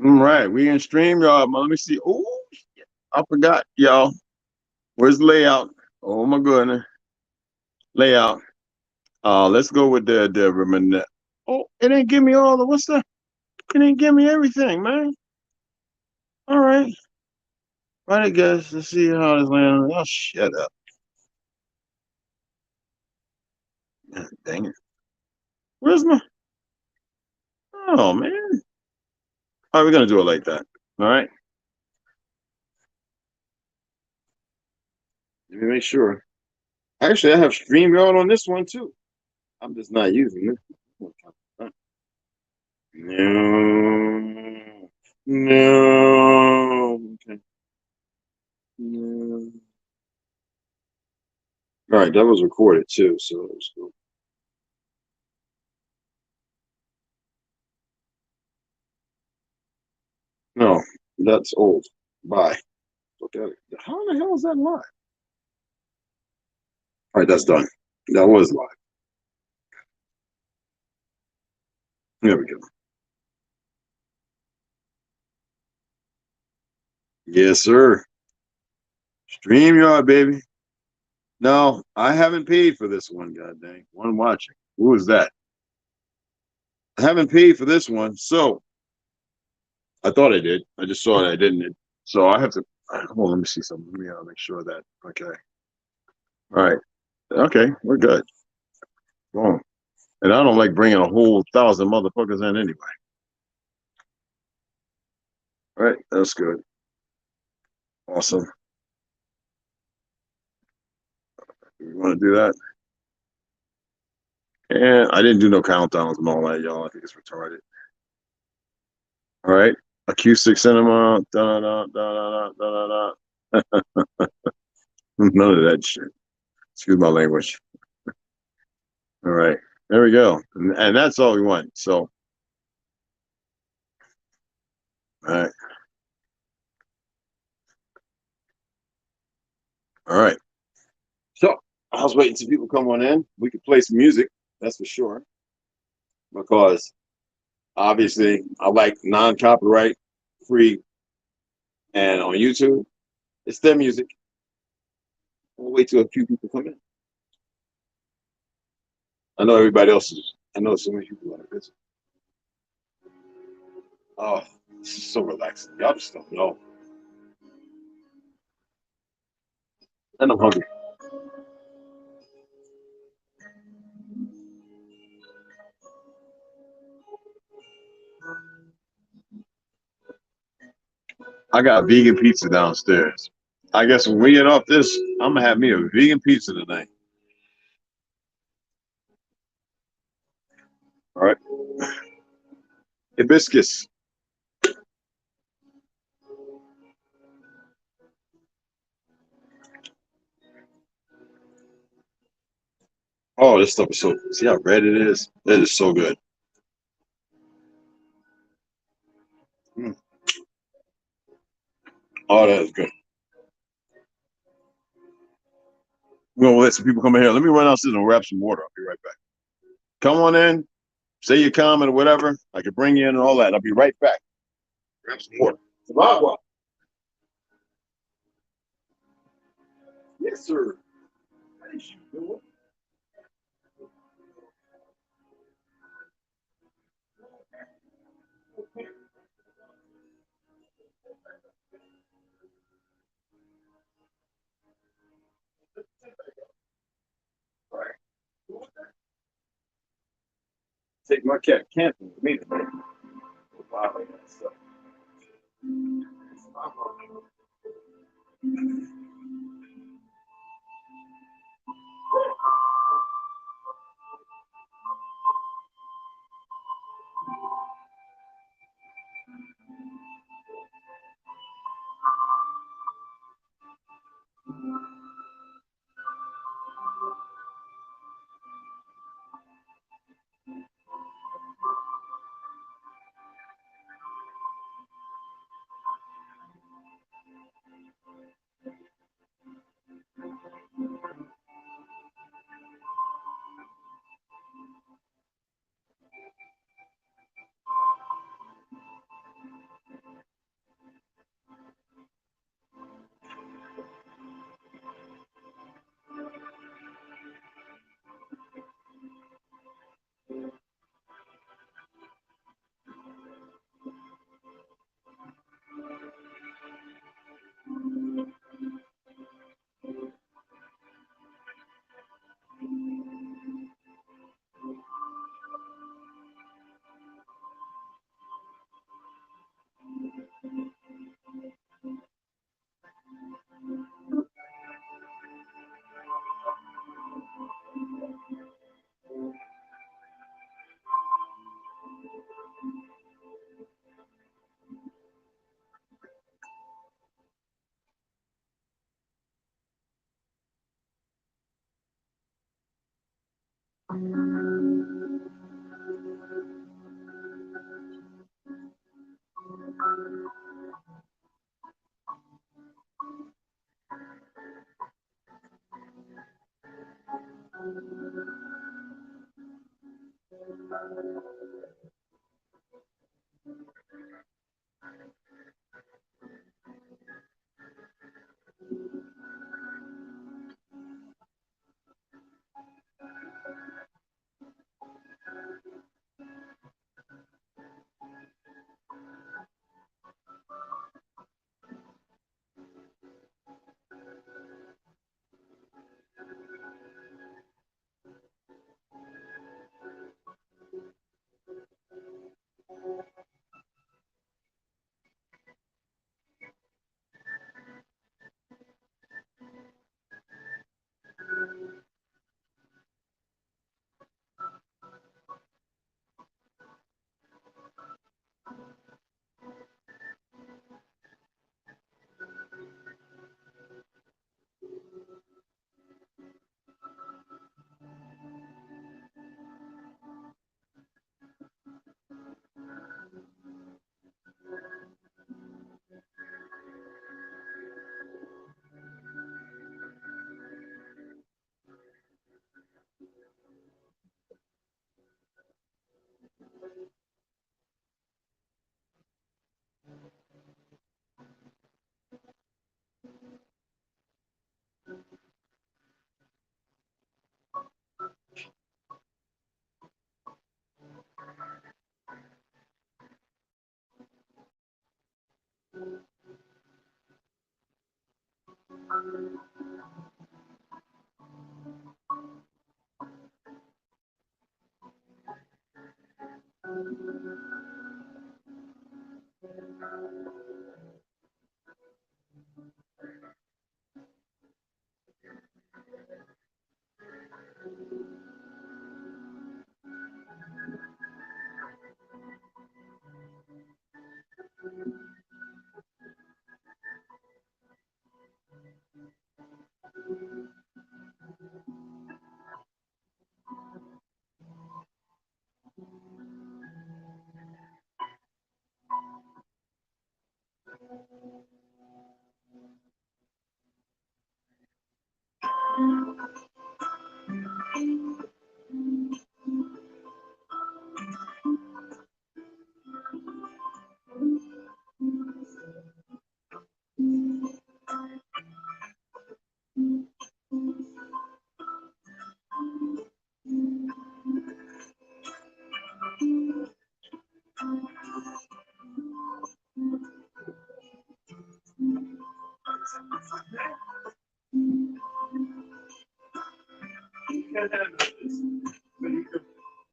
All right, we in StreamYard. Let me see. Oh, I forgot, y'all. Where's the layout? Oh my goodness, layout. Let's go with the remnant. Oh, it didn't give me all the what's that? It didn't give me everything, man. All right, right. I guess let's see how this land. Oh, shut up. God, dang it. Where's my? Oh man. All right, we're gonna do it like that. All right. Let me make sure. Actually, I have StreamYard on this one too. I'm just not using it. No. No. Okay. No. All right, that was recorded too, so let's go. No, that's old. Bye. Look at it. How the hell is that live? All right, that's done. That was live. There we go. Yes, sir. StreamYard, baby. No, I haven't paid for this one, god dang. One watching. Who is that? I haven't paid for this one, so I thought I did. I just saw it. I didn't. So I have to. Hold on, let me see something. Let me make sure that. Okay. All right. Okay, we're good. Boom. And I don't like bringing a whole thousand motherfuckers in anyway. All right, that's good. Awesome. You want to do that? And I didn't do no countdowns and all that, y'all. I think it's retarded. All right. Acoustic cinema. Da da da da da da da. None of that shit. Excuse my language. All right. There we go. And that's all we want. So, all right. All right. So I was waiting till people come on in. We could play some music, that's for sure. Because obviously I like non-copyright free and on YouTube, it's their music. We'll wait till a few people come in. I know everybody else is. I know so many people are busy. Oh, this is so relaxing. Y'all just don't know. And I'm hungry. I got vegan pizza downstairs. I guess when we get off this, I'm gonna have me a vegan pizza tonight. All right. Hibiscus. Oh, this stuff is so. See how red it is? It is so good. Mm. Oh, that is good. We're gonna let some people come in here. Let me run downstairs and grab some water. I'll be right back. Come on in, say your comment or whatever. I can bring you in and all that. I'll be right back. Grab some water. Some Yes, sir. How is you doing? All right. Take my cat camping with me today. Wow, that stuff.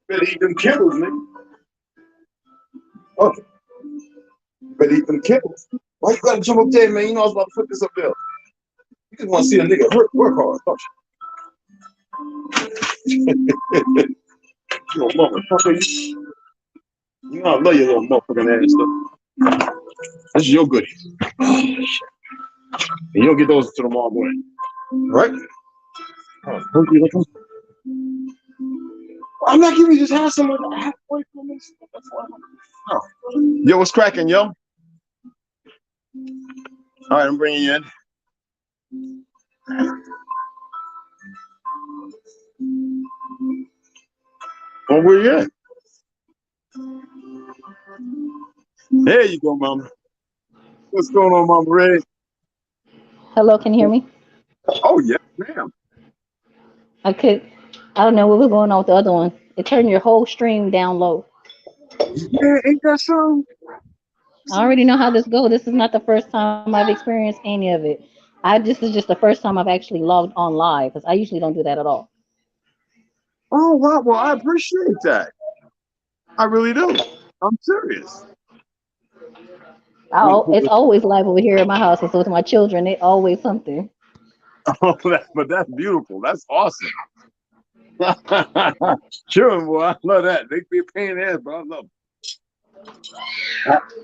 Better eat them kibbles, nigga. Oh, better eat them kibbles. Why you gotta jump up there, man? You know I was about to put this up there. You just want to see a nigga work hard, don't you? You little motherfucker. You know I love your little motherfucking ass stuff. This is your goodies. And you don't get those until tomorrow morning. Right? Oh, I'm not giving you just have someone halfway from this. That's why. Oh. Yo, what's cracking, yo? All right, I'm bringing you in. Oh, where you at? There you go, mama. What's going on, Mama Ray? Hello, can you hear me? Oh, yeah, ma'am. I could, I don't know what was going on with the other one. It turned your whole stream down low. Yeah, ain't that something? I already know how this goes. This is not the first time I've experienced any of it. This is just the first time I've actually logged on live because I usually don't do that at all. Oh, wow. Well, I appreciate that. I really do. I'm serious. It's always live over here at my house, and so with my children, it always something. Oh, but that's beautiful. That's awesome. Sure, boy. I love that. They be a pain in the ass, but I love it.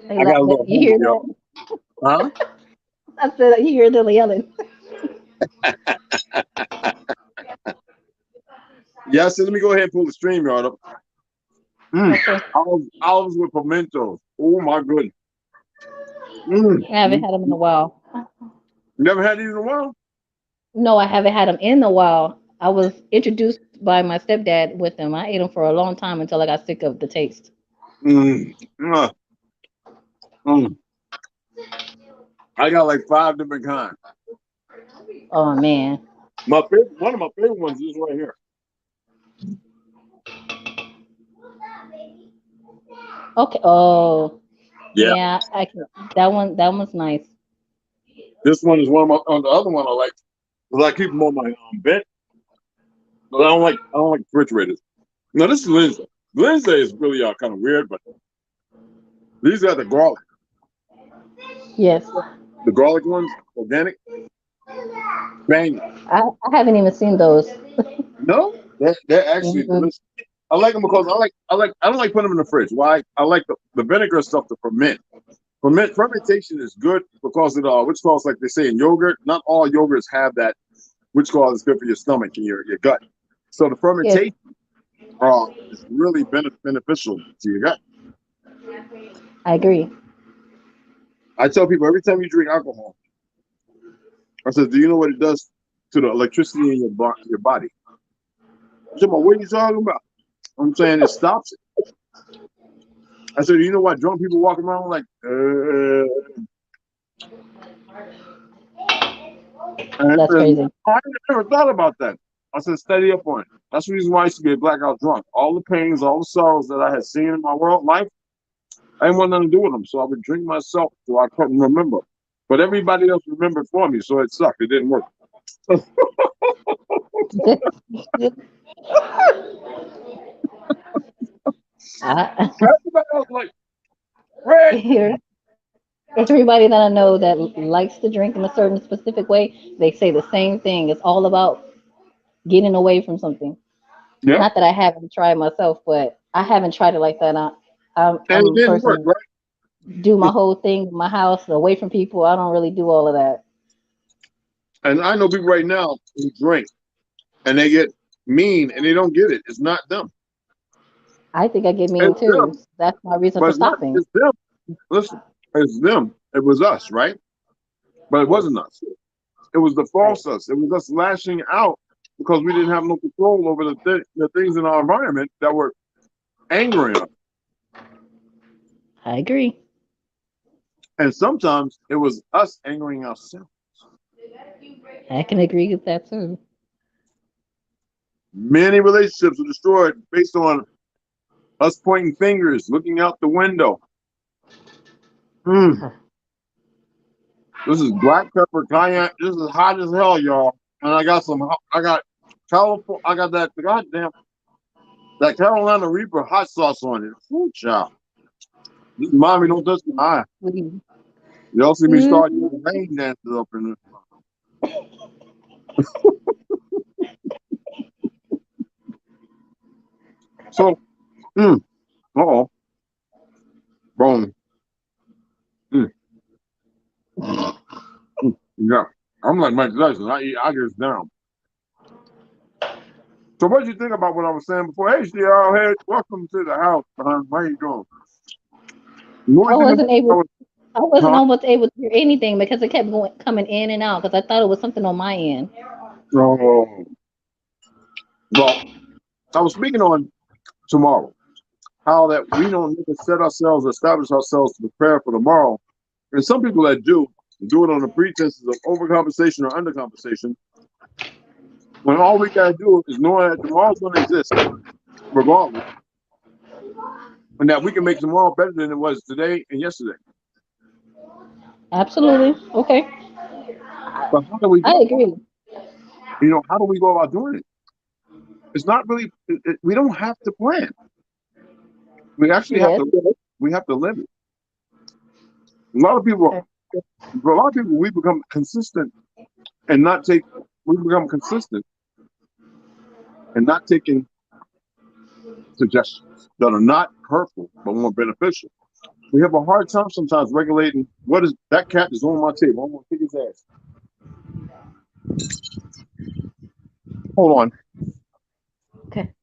They I like got a that. little You homie, hear yo. that? Huh? I said you hear them yelling. Yeah, I said, let me go ahead and pull the stream yard up. Okay. Olives with pimentos. Oh my goodness. Mm. I haven't had them in a while. Never had these in a while? No, I haven't had them in a while. I was introduced by my stepdad with them. I ate them for a long time until I got sick of the taste. Mm. Mm. Mm. I got like 5 different kinds. Oh man. One of my favorite ones is right here. Okay. Oh, Yeah. yeah. I can. That one. That one's nice. This one is one of my. The other one I like because I keep them on my bench, but I don't like refrigerators. No, this is Lindsay. Lindsay is really kind of weird, but these are the garlic. Yes. The garlic ones, organic. Bang. I haven't even seen those. No, they're actually Mhm. delicious. I like them because I don't like putting them in the fridge. Why? I like the vinegar stuff to ferment. Fermentation is good because it which cause like they say in yogurt, not all yogurts have that, which cause is good for your stomach and your gut. So the Yes, fermentation is really beneficial to your gut. I agree. I tell people every time you drink alcohol, I said, do you know what it does to the electricity in your body? I said, what are you talking about? I'm saying it stops it. I said, you know why drunk people walk around like, and I That's said, crazy. I never thought about that. I said, study up on it. That's the reason why I used to get blackout drunk. All the pains, all the sorrows that I had seen in my world life, I didn't want nothing to do with them. So I would drink myself so I couldn't remember. But everybody else remembered for me, so it sucked. It didn't work. I, Everybody else like, Red. here, everybody that I know that likes to drink in a certain specific way, they say the same thing. It's all about getting away from something. Yeah. Not that I haven't tried myself, but I haven't tried it like that. And it I'm a didn't work, person right? do my whole thing in my house, away from people. I don't really do all of that. And I know people right now who drink and they get mean and they don't get it. It's not them. I think I get mean It's them. too. That's my reason But for it's not, stopping. it's them. Listen, it's them. It was us, right? But it wasn't us. It was the Right. false us. It was us lashing out because we didn't have no control over the things in our environment that were angering us. I agree. And sometimes it was us angering ourselves. I can agree with that too. Many relationships were destroyed based on us pointing fingers, looking out the window. Mm, this is black pepper cayenne. This is hot as hell, y'all. And I got California. I got that goddamn that Carolina Reaper hot sauce on it. Ooh, child. Mommy, don't touch my eye. Mm. Y'all see me start doing rain dances up in this. So, uh-oh, boom. Mm, yeah. I'm like Mike Tyson. I get down. So what did you think about what I was saying before? Hey, y'all, hey, welcome to the house. How you doing? What I do you think wasn't able. about I wasn't huh? almost able to hear anything because it kept going coming in and out because I thought it was something on my end. Oh, well, I was speaking on tomorrow, how that we don't need to set ourselves, establish ourselves to prepare for tomorrow. And some people that do it on the pretenses of overcompensation or undercompensation, when all we gotta do is know that tomorrow's gonna exist, regardless, and that we can make tomorrow better than it was today and yesterday. Absolutely. Okay. But how do we I do it? agree. How do we go about doing it? It's not really. We don't have to plan. We actually have Yes. to live it. We have to live it. A lot of people, Okay. for a lot of people, we become consistent and not take. We become consistent and not taking suggestions that are not hurtful but more beneficial. We have a hard time sometimes regulating what is that cat is on my table. I'm gonna kick his ass. Hold on. Okay.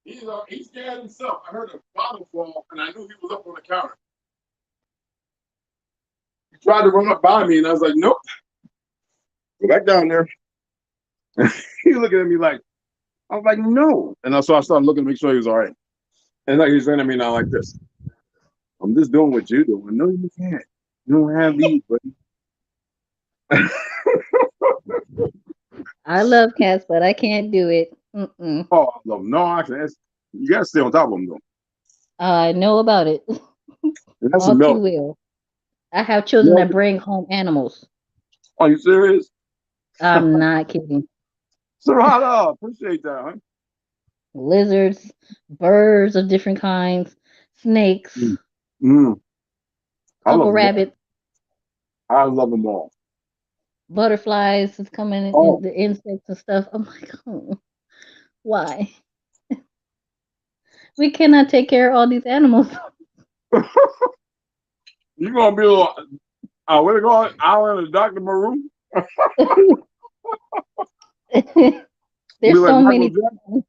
He's scared himself. I heard a bottle fall, and I knew he was up on the counter. He tried to run up by me, and I was like, "Nope, go back down there." He looking at me like, I was like, "No," and so I started looking to make sure he was all right. And like he's looking at me now like this. I'm just doing what you're doing. No, you can't. You don't have these, buddy. I love cats, but I can't do it. Mm-mm. Oh, I love them. No, actually, you gotta stay on top of them though. I know about it And that's a all too milk. well. I have children Milk. that bring home animals. Are you serious? I'm not kidding. Serrata, appreciate that, huh? Lizards, birds of different kinds, snakes, Mm. Mm. I love couple them all. rabbits, I love them all. butterflies is coming in, Oh, the insects and stuff. I'm like, oh, why? We cannot take care of all these animals. you gonna be a little, what do you call it? Island of Dr. Maroon? Be There's like so Michael many. Jackson.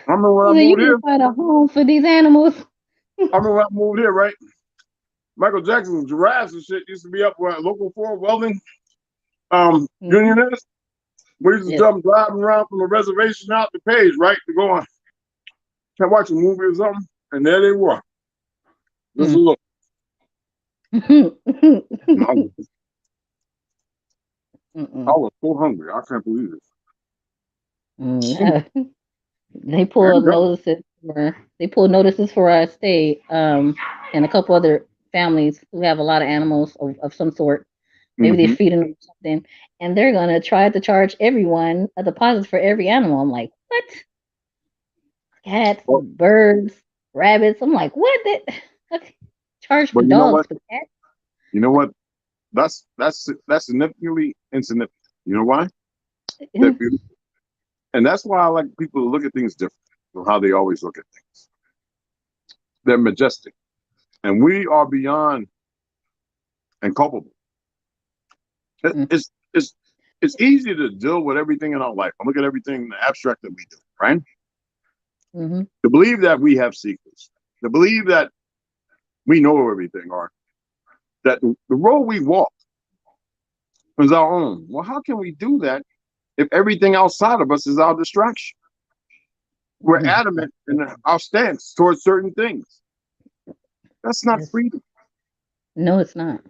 I remember when I You moved need to here. find a home for these animals. I remember when I moved here, right? Michael Jackson's giraffes and shit used to be up where local 4 welding Mhm. union is. We used to Yes. jump driving around from the reservation out the page, right? To go on, can watch a movie or something. And there they were. Just a Mm. look. Mm-mm. I was so hungry. I can't believe it. Yeah. They There pull you go. notices for our state, and a couple other families who have a lot of animals of some sort. Maybe they're Mm-hmm. feeding them something, and they're gonna try to charge everyone a deposit for every animal. I'm like, what? Cats, But, birds, rabbits. I'm like, what? That okay. Charge for but you know dogs, what? for cats. You know what? That's significantly insignificant. You know why? They're beautiful. And that's why I like people to look at things different from how they always look at things. They're majestic. And we are beyond and culpable. It- Mm, It's it's it's easy to deal with everything in our life. I look at everything the abstract that we do, right? mm-hmm. To believe that we have secrets, to believe that we know everything, or that the road we walk is our own. Well, how can we do that if everything outside of us is our distraction? We're Mm-hmm. adamant in our stance towards certain things. That's not Yes. freedom. No, it's not.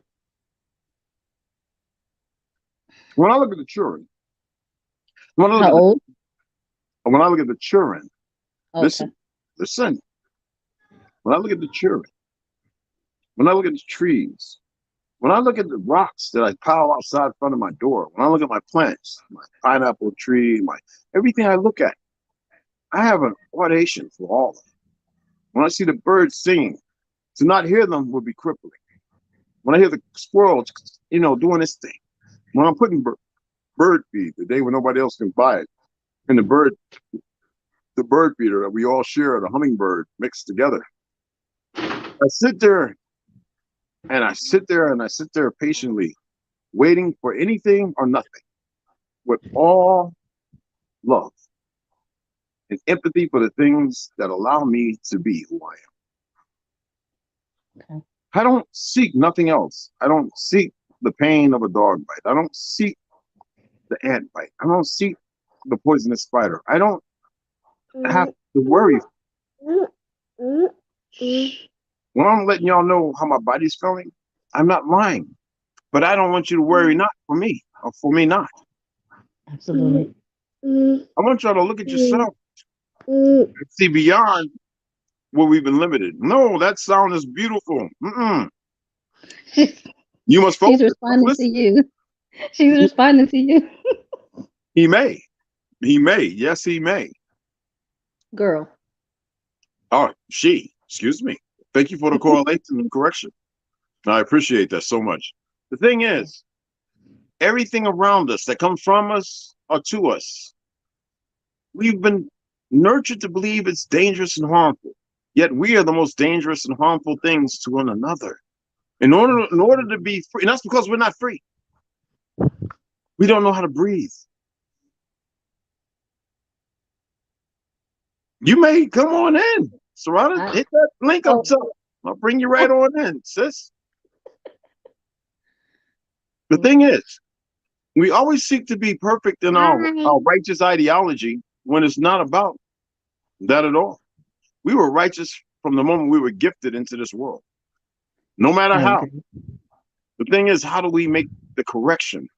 When I look at the children, when I look How at the old? when I look at the children, Okay. listen, listen. When I look at the children, when I look at the trees, when I look at the rocks that I pile outside in front of my door, when I look at my plants, my pineapple tree, my everything I look at, I have an audation for all of them. When I see the birds singing, to not hear them would be crippling. When I hear the squirrels, doing this thing, when I'm putting bird feed the day when nobody else can buy it, and the bird feeder that we all share, the hummingbird mixed together, I sit there and I sit there and I sit there patiently, waiting for anything or nothing, with all love and empathy for the things that allow me to be who I am. Okay. I don't seek nothing else. I don't seek the pain of a dog bite. I don't seek the ant bite. I don't seek the poisonous spider. I don't have to worry. when I'm letting y'all know how my body's feeling, I'm not lying. But I don't want you to worry not for me or for me not. Absolutely. I want y'all to look at yourself and see beyond where we've been limited. No, that sound is beautiful. She's, You must she's focus. Don't responding to listen. you. She's responding to you. He may. He may. Yes, he may. Girl. Oh, she. Excuse me. Thank you for the correlation and correction. I appreciate that so much. The thing is, everything around us that comes from us or to us, we've been nurtured to believe it's dangerous and harmful. Yet we are the most dangerous and harmful things to one another. In order to be free, and that's because we're not free. We don't know how to breathe. You may come on in, Serrata. I, Hit that link up oh, top. I'll bring you right on in, sis. The thing is, we always seek to be perfect in our righteous ideology when it's not about that at all. We were righteous from the moment we were gifted into this world, no matter I how. agree. The thing is, how do we make the correction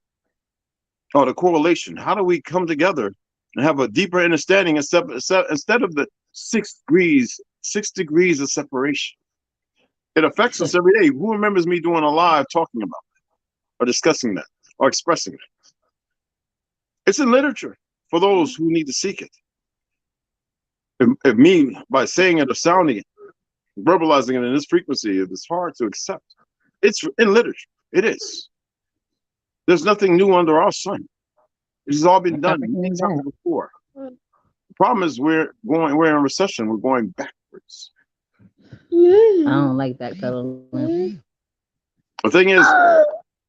or the correlation? How do we come together and have a deeper understanding instead of the 6 degrees of separation? It affects us every day. Who remembers me doing a live talking about or discussing that or expressing that? It's in literature for those who need to seek it. If me, by saying it or sounding it, verbalizing it in this frequency, it is hard to accept. It's in literature. It is. There's nothing new under our sun. It has all I been done many comprehend times that. before. The problem is we're in recession. We're going backwards. I don't like backpedaling. The thing is,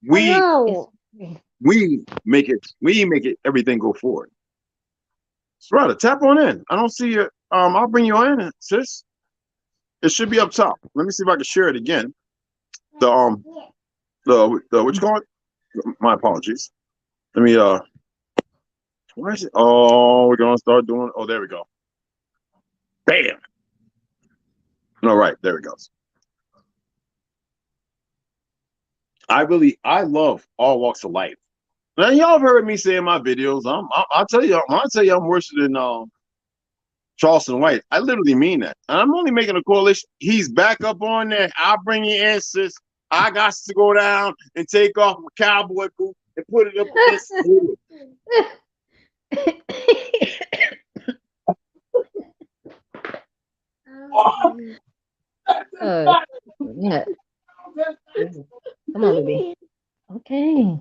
we It's, we make it everything go forward. Strata, tap on in. I don't see you. I'll bring you in, sis. It should be up top. Let me see if I can share it again. The what you call it? My apologies. Let me where is it? Oh, we're gonna start doing. Oh, there we go. Bam. All right, there it goes. I love all walks of life. Now y'all have heard me say in my videos. I'll tell you. When I tell you I'm worse than Charleston White, I literally mean that. And I'm only making a correlation. He's back up on there. I'll bring you in, sis. I got to go down and take off my cowboy boot and put it up against the yeah. Come on, baby. Okay.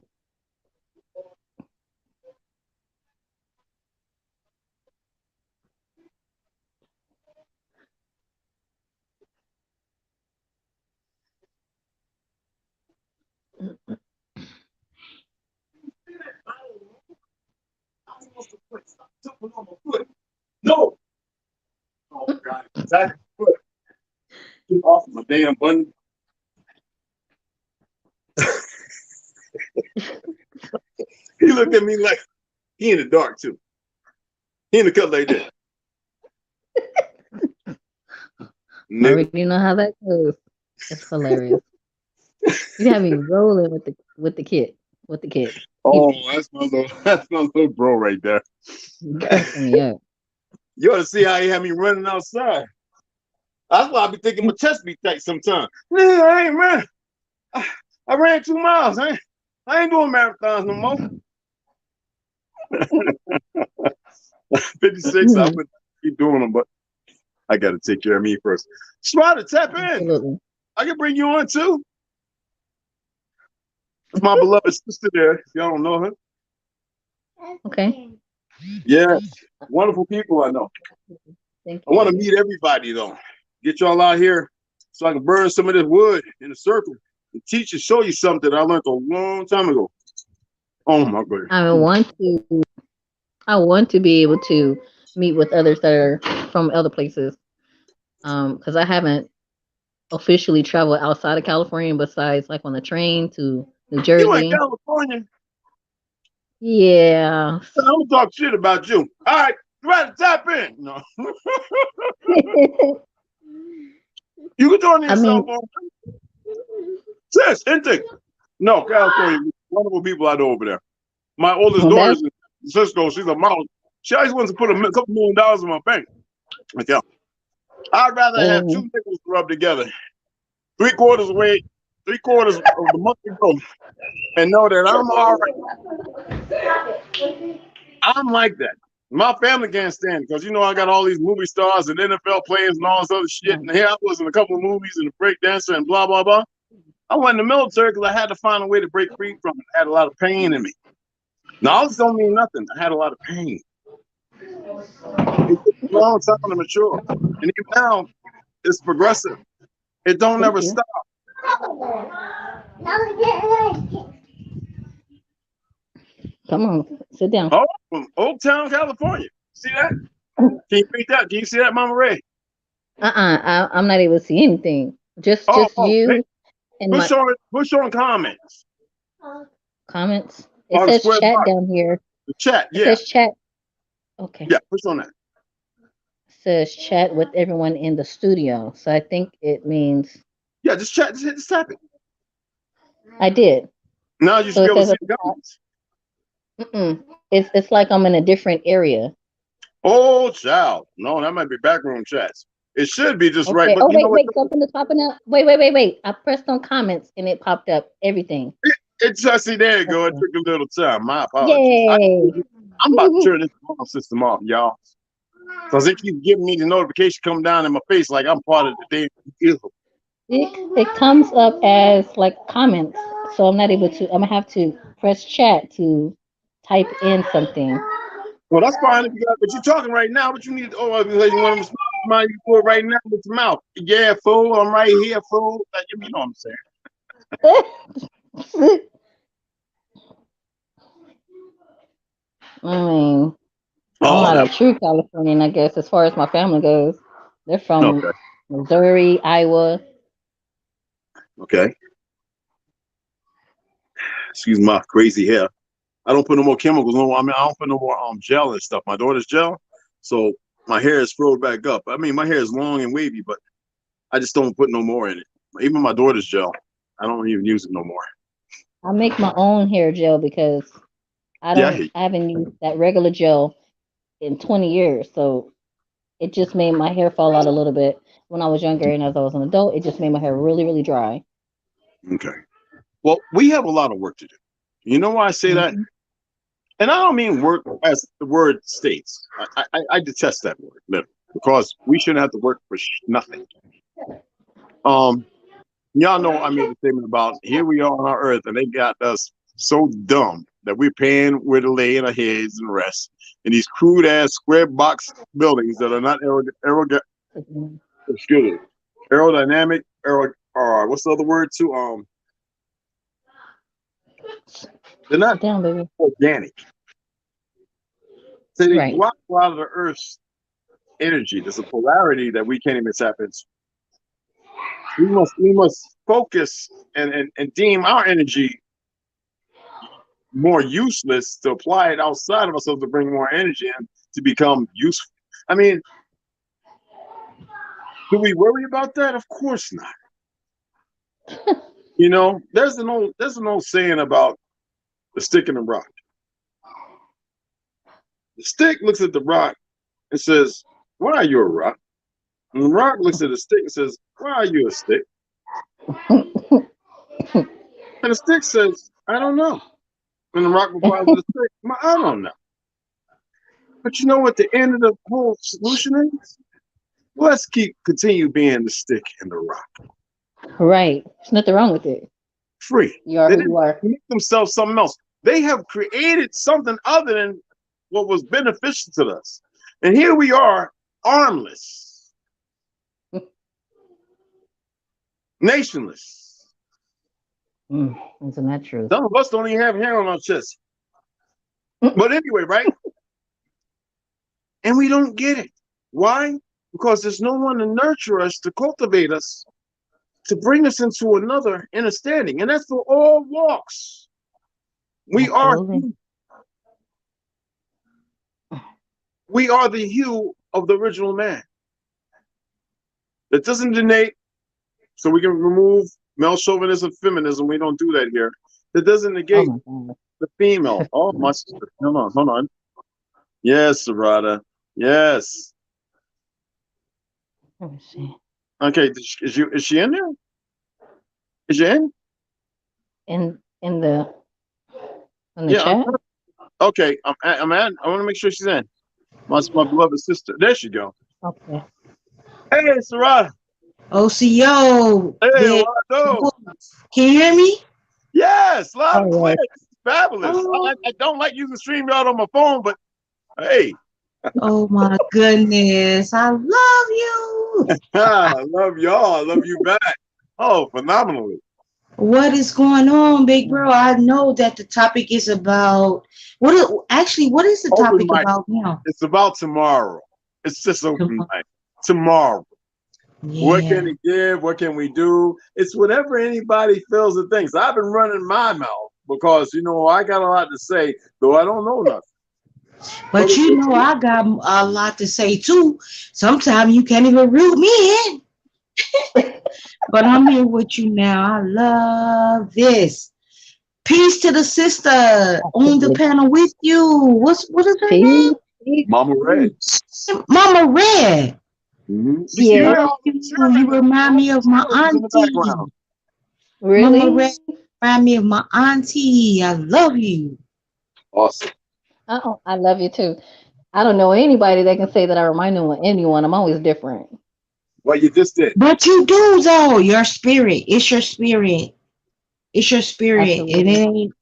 No. Oh God. That foot off my damn button. He looked at me like he in the dark too. He in the cut like that. I Nigga. already know how that goes. It's hilarious. You have me rolling with the kid. With the kid. Oh, He's that's my little bro right there. cracking me up. You ought to see how he had me running outside. That's why I be thinking my chest be tight sometimes. Nigga, I ain't ran. I ran 2 miles. I ain't doing marathons no more. 56, I would keep doing them, but I got to take care of me first. Try to tap in. Absolutely. I can bring you on too. It's my beloved sister there. If y'all don't know her. Okay. Yeah, wonderful people I know. Thank I want to you. meet everybody though. Get y'all out here so I can burn some of this wood in a circle and teach and show you something I learned a long time ago. Oh my goodness. I want to be able to meet with others that are from other places. Because I haven't officially traveled outside of California besides like on the train to New You in Jersey. California? Yeah. I'm gonna talk shit about you. All right, try to tap in. No. You can join I your cell mean, phone. Sis, intake. No, California, wonderful people I know over there. My oldest daughter's that's in Cisco. She's a model. She always wants to put a couple $1 million in my bank. Like, yeah, I'd rather have two um, nickels rubbed together, 3/4 away, 3/4 of the monthly growth, and know that I'm all right. I'm like that. My family can't stand it because I got all these movie stars and NFL players and all this other shit. And here I was in a couple of movies and a break dancer and blah blah blah. I went in the military because I had to find a way to break free from it. I had a lot of pain in me. Knowledge don't mean nothing. I had a lot of pain. It took a long time to mature, and even now it's progressive. It don't thank never you. stop. Come on, sit down. Oh, from Old Town, California. See that? Can you beat that? Can you see that, Mama Ray? I'm not able to see anything. Just Hey, you and my push on comments comments. It on the says square chat box, down here. the chat. It Yeah, says chat. Okay. yeah, push on that. It says chat with everyone in the studio. So I think it means Yeah, just chat. Just tap it. I did. Now you So should be it able to says see at the the top. comments. It's like I'm in a different area. Oh, child. No, that might be backroom chats. It should be just right, Okay. but Oh you know what? wait. So up in the top of that. Wait. I pressed on comments and it popped up everything. It's just see. There you go. It Okay. took a little time. My apologies. Yay. I'm about to turn this phone system off, y'all, because it keeps giving me the notification come down in my face like I'm part of the damn. It comes up as like comments, so I'm not able to. I'm gonna have to press chat to type in something. Well, that's fine if you got, but you're talking right now. But you need, you want to mind you do it right now with your mouth. Yeah, fool, I'm right here, fool. Like, you know what I'm saying? I mean, I'm Oh, not that. a true Californian, I guess, as far as my family goes. They're from Okay, Missouri, Iowa. okay. Excuse my crazy hair. I don't put no more chemicals. No, I mean I don't put no more gel and stuff. My daughter's gel, so my hair is furrowed back up. I mean my hair is long and wavy, but I just don't put no more in it. Even my daughter's gel, I don't even use it no more. I make my own hair gel because Yeah, I hate. I haven't used that regular gel in 20 years. So it just made my hair fall out a little bit when I was younger, and as I was an adult, it just made my hair really, really dry. Okay. Well, we have a lot of work to do. You know why I say that? Hmm. And I don't mean work as the word states. I detest that word, literally, because we shouldn't have to work for nothing. Um, y'all know I made a statement about here we are on our earth, and they got us so dumb that we're paying where to lay in our heads and rest in these crude ass square box buildings that are not excuse me, aerodynamic, what's the other word too? They're not Sit down, baby. organic. So they Right. block a lot of the Earth's energy. There's a polarity that we can't even tap into. We must focus and deem our energy more useless to apply it outside of ourselves to bring more energy and to become useful. I mean, do we worry about that? Of course not. There's an old saying about the stick and the rock. The stick looks at the rock and says, "Why are you a rock?" And the rock looks at the stick and says, "Why are you a stick?" And the stick says, "I don't know." And the rock replies to the stick, "I don't know." But you know what the end of the whole solution is? Let's continue being the stick and the rock. Right. There's nothing wrong with it. Free. You are They who you didn't are. make themselves something else. They have created something other than what was beneficial to us. And here we are, armless, nationless. Isn't that true? Some of us don't even have hair on our chest. But anyway, right? And we don't get it. Why? Because there's no one to nurture us, to cultivate us, to bring us into another understanding. And that's for all walks. We are Absolutely. we are the hue of the original man. That doesn't deny so we can remove male chauvinism, feminism. We don't do that here. That doesn't Oh negate my god. the female. Oh, my sister. Hold on, hold on. Yes, Sarada. Yes. Let me see. Okay, is she in there? Is she in? In the Yeah. chat. Okay. I'm at. I want to make sure she's in. My beloved sister. There she go. Okay. Hey, Sarada. OCO, Hey, big what I do? boy. Can you hear me? Yes, loud and Oh clear. yes. Fabulous. Oh, I don't like using StreamYard on my phone, but hey, oh my goodness. I love you. I love y'all. I love you back. Oh, phenomenally. What is going on, big bro? I know that the topic is about actually what is the Open topic mic. about now? It's about tomorrow. It's just open Tomorrow. mic. Tomorrow. What can Yeah. it give? What can we do? It's whatever anybody feels and thinks. I've been running my mouth because I got a lot to say, though I don't know nothing. But But you know I got a lot to say too. Sometimes you can't even root me in. But I'm here with you now. I love this. Peace to the sister on the Absolutely. panel with you. What is her name? Peace. Peace. Mama Red. Mama Red. We see her Yes. Girl, all the you cheerleaders, remind all me the of my cheerleaders in the auntie. background. Mama Really? Red remind me of my auntie. I love you. Awesome. Oh, I love you too. I don't know anybody that can say that I remind them of anyone. I'm always different. Well, you just did. But you do though. Your spirit. It's your spirit. It's your spirit. Absolutely.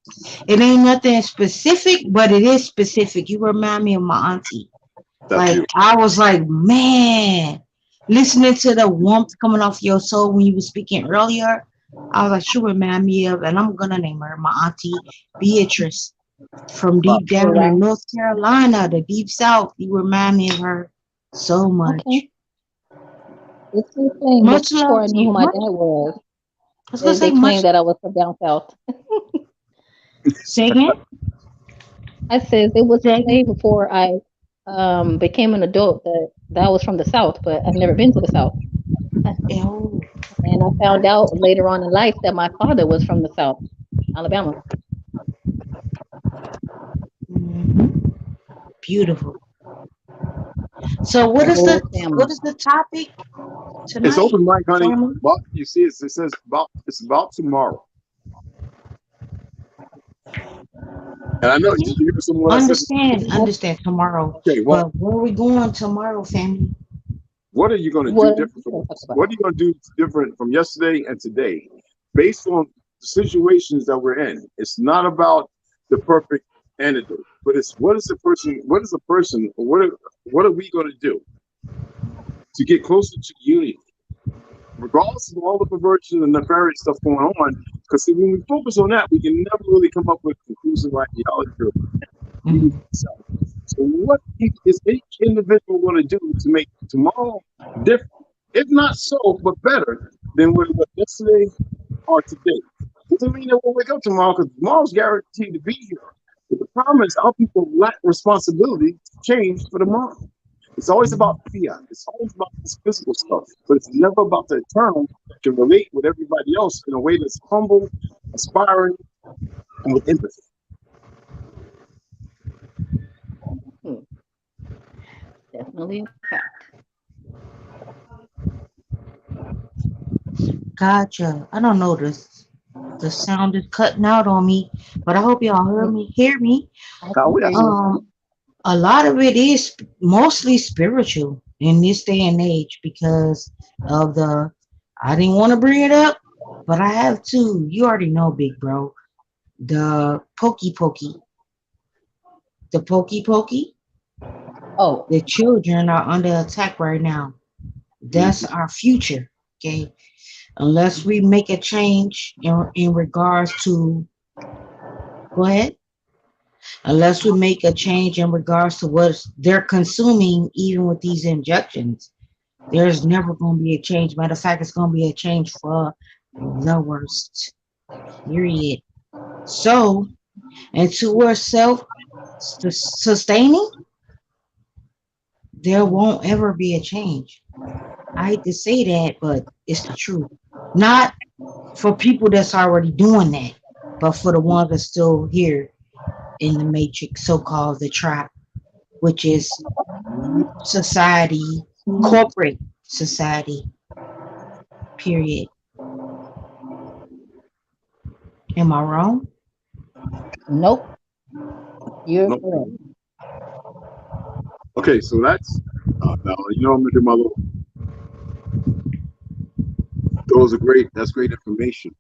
It ain't nothing specific, but it is specific. You remind me of my auntie. That's Like beautiful. I was like, man, listening to the warmth coming off your soul when you were speaking earlier. I was like, she remind me of, and I'm gonna name her my auntie Beatrice from Wow. deep Oh down in wow. North Carolina, the deep South. You remind me of her so much. Okay. It's been claimed Much before love I to knew you. who my dad was. I was gonna They say claimed much. that I was from down south. Say again. I said it was Say again. claimed before I became an adult that I was from the south, but I've never been to the south. Oh, And I found out later on in life that my father was from the south, Alabama. mhm. Beautiful. So The whole what family. is the topic It's tonight, open mic, honey. family? Well, you see, it says it's about tomorrow. And I know, did you hear some of what I said? Understand tomorrow. Okay, well, But where are we going tomorrow, family? what are you going to do What are different you from going to talk about? what are you going to do different from yesterday and today, based on the situations that we're in? It's not about the perfect antidote, but it's what are we going to do to get closer to unity, regardless of all the perversion and nefarious stuff going on? Because when we focus on that, we can never really come up with a conclusive ideology or view Mhm. of itself. So, what is each individual going to do to make tomorrow different, if not so, but better than what it was yesterday or today? Doesn't mean that we'll wake up tomorrow because tomorrow's guaranteed to be here. But the problem is, our people lack responsibility to change for tomorrow. It's always about fiat. It's always about this physical stuff, but it's never about the eternal to relate with everybody else in a way that's humble, aspiring, and with empathy. Hmm, definitely a fact. Gotcha. I don't know this. The sound is cutting out on me, but I hope y'all hear Mm, me. Hear me. I Oh, can hear yes. you. Um, a lot of it is mostly spiritual in this day and age because of the. I didn't want to bring it up, but I have to. You already know, big bro. The pokey. Oh, The children are under attack right now. That's Mhm. our future. Okay, unless we make a change in regards to, go ahead, unless we make a change in regards to what they're consuming, even with these injections, there's never going to be a change. Matter of fact, it's going to be a change for the worst, period. So, until we're self sustaining, there mm, won't ever be a change. I hate to say that, but it's the truth. Not for people that's already doing that, but for the ones that's still here in the matrix, so-called the trap, which is society, corporate society, period. Am I wrong? Nope, you're Nope. correct. Okay, so that's now I'm gonna do my little. Those are great. That's great information,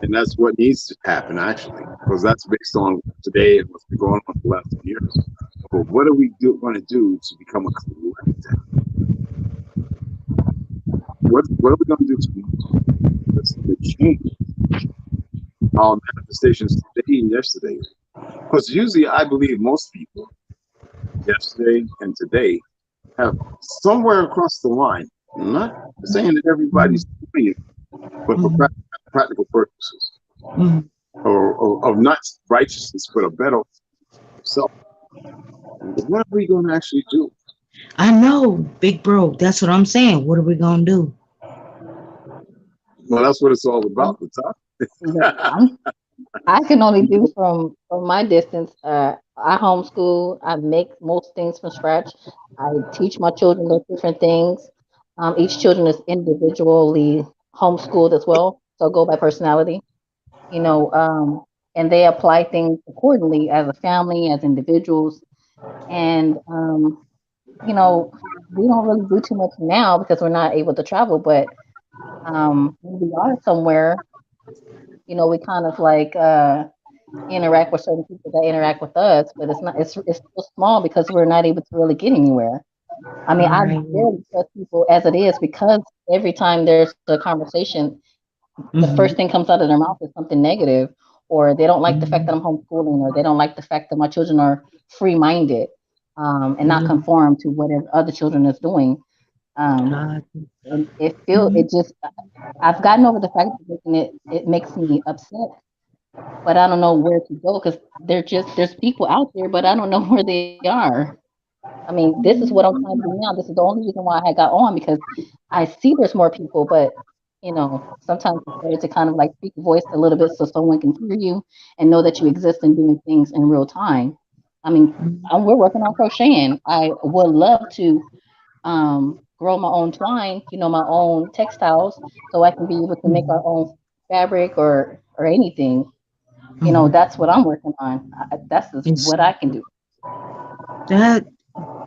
and that's what needs to happen actually, because that's based on today and what's been going on for the last 2 years. But what are we going to do to become a collective? What are we going to do to change our manifestations today and yesterday? Because usually, I believe most people yesterday and today have somewhere across the line. I'm not saying that everybody's doing it, but for Mm-hmm. practical purposes, Mm-hmm. or of not righteousness, but a better self. What are we going to actually do? I know, big bro. That's what I'm saying. What are we gonna do? Well, that's what it's all about. Um, The top. look, I can only do from my distance. I homeschool. I make most things from scratch. I teach my children those different things. Each children is individually homeschooled as well, so go by personality. You know, and they apply things accordingly as a family, as individuals, and you know, we don't really do too much now because we're not able to travel. But when we are somewhere, we kind of like interact with certain people that interact with us, but it's still small because we're not able to really get anywhere. I mean, I Right. barely trust people as it is because every time there's a conversation, the first Mm-hmm. thing comes out of their mouth is something negative, or they don't like the fact Mm-hmm. that I'm homeschooling, or they don't like the fact that my children are free minded, and not Yeah. conform to whatever other children is doing. Um, God. and Mm-hmm. it just I've gotten over the fact that it makes me upset, but I don't know where to go because there's people out there, but I don't know where they are. I mean, this is what I'm trying to do now. This is the only reason why I got on because I see there's more people, but sometimes it's better to kind of like speak voice a little bit so someone can hear you and know that you exist and doing things in real time. I mean, we're working on crocheting. I would love to grow my own twine, my own textiles, so I can be able to make our own fabric or anything. Mm-hmm. That's what I'm working on. That's just It's what I can do. that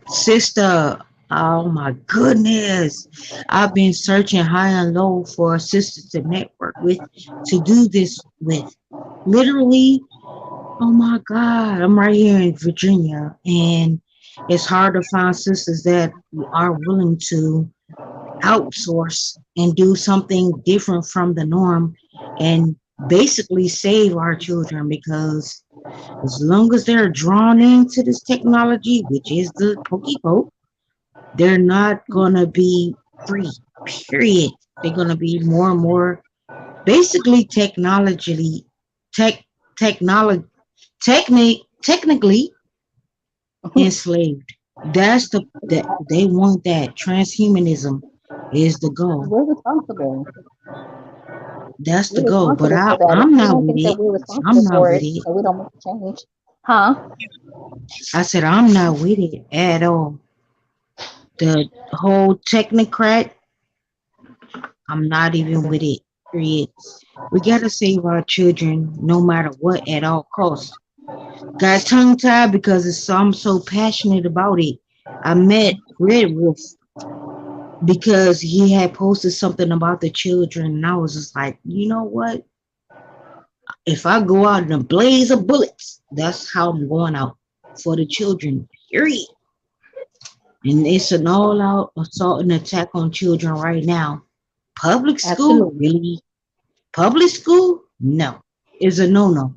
sister. Oh my goodness. I've been searching high and low for a sister to network with to do this with. Literally, oh my God, I'm right here in Virginia, and it's hard to find sisters that are willing to outsource and do something different from the norm and basically save our children because as long as they're drawn into this technology, which is the pokey poke, they're not gonna be free. Period. They're gonna be more and more basically tech technology technically enslaved. That's that they want that transhumanism is the goal. We're responsible. That's the We're goal. But responsible for that. If I'm we not don't with think that it. we're I'm responsible not for with it it. and we don't make a change, huh? I said I'm not with it at all. The whole technocrat, I'm not even with it. Period. We gotta save our children no matter what at all costs. Got tongue tied because I'm so passionate about it. I met Red Wolf because he had posted something about the children, and I was just like, you know what? If I go out in a blaze of bullets, that's how I'm going out for the children, period. And it's an all out assault and attack on children right now. Public school, Absolutely. really? Public school? No. It's a no no.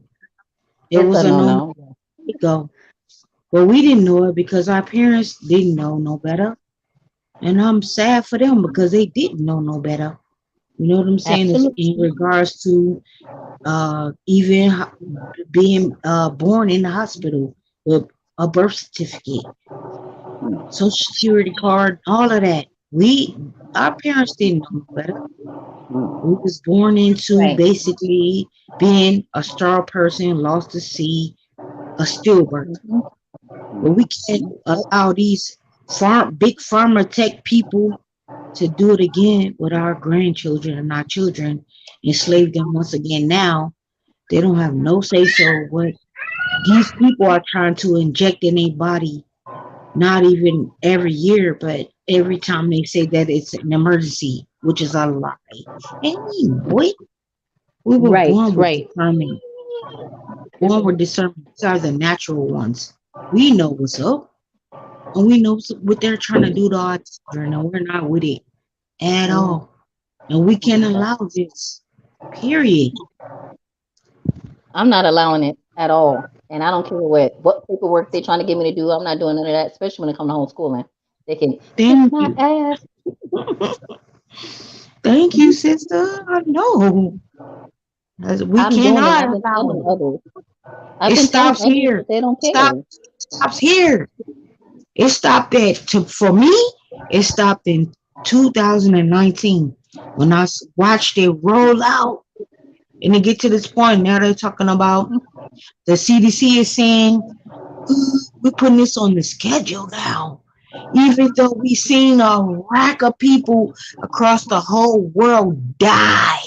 It It's was a a no no no. no. Go. But we didn't know it because our parents didn't know no better. And I'm sad for them because they didn't know no better. You know what I'm saying? It's Absolutely. in regards to even being born in the hospital with a birth certificate, social security card, all of that. our parents didn't know no better. Mm, We was born into Right. basically being a star person, lost to sea, a stillbirth. Hmm. But we can't mm, allow these big pharma tech people to do it again with our grandchildren and our children, enslave them once again. Now they don't have no say so what these people are trying to inject in a body, not even every year, but every time they say that it's an emergency, which is a lie. And we know it. We were Right. born with Right. discernment, born with discernment. These are the natural ones. We know what's up, and we know what they're trying to do to our children, and we're not with it at Mm. all. And we can't allow this. Period. I'm not allowing it at all. And I don't care what paperwork they're trying to get me to do. I'm not doing none of that, especially when it comes to homeschooling. They can kiss Thank my you. ass. Thank you, sister. I know. We I'm doing it. I've cannot been allow telling it. others. I've It been telling stops others, here. but they don't Stop. care. Stops here. It stopped at for me. It stopped in 2019 when watched it roll out, and it get to this point. Now they're talking about the CDC is saying, we're putting this on the schedule now. Even though we've seen a rack of people across the whole world die,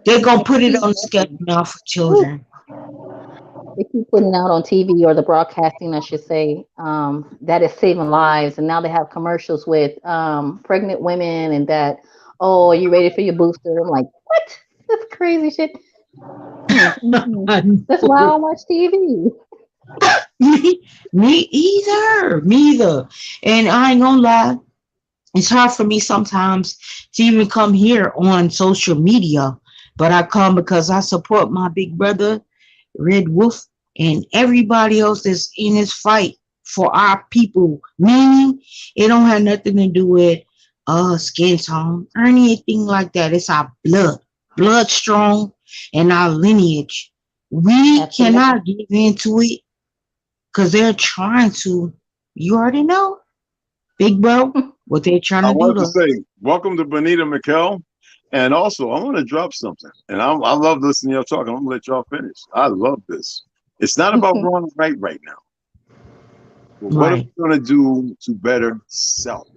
they're gonna They put it keep on the schedule now for whew, children. they keep putting it out on TV or the broadcasting, I should say, that is saving lives. And now they have commercials with pregnant women and that, oh, are you ready for your booster? I'm like, what? That's crazy shit. Mm. That's why I don't watch TV. Me either. Me either. And I ain't gonna lie, it's hard for me sometimes to even come here on social media, but I come because I support my big brother, Red Wolf, and everybody else that's in this fight for our people. Meaning, it don't have nothing to do with skin tone or anything like that. It's our blood strong, and our lineage. We Absolutely. cannot give into it because they're trying to. You already know, big bro, what they're trying I to do wanted to to us. say, welcome to Bonita McKell. And also, I want to drop something. And I love listening to y'all talking. I'm going to let y'all finish. I love this. It's not about wrong and right now. But what are Right. we going to do to better self?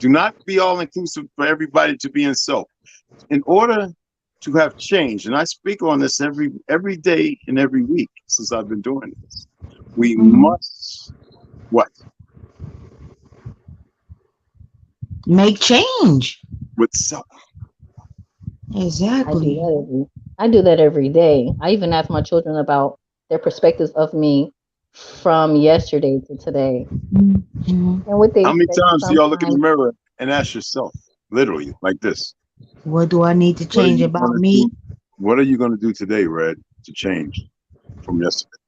Do not be all inclusive for everybody to be in self. In order to have change, and I speak on this every day and every week since I've been doing this, we Mhm. must what? Make change. With self. I do Exactly. that I do that every day. I even ask my children about their perspectives of me from yesterday to today Mhm. and what they How many expect times do y'all look in the sometimes. mirror and ask yourself, literally, like this? What do I need to What are change you about gonna me? do? What are you gonna do today, Red, to change from yesterday?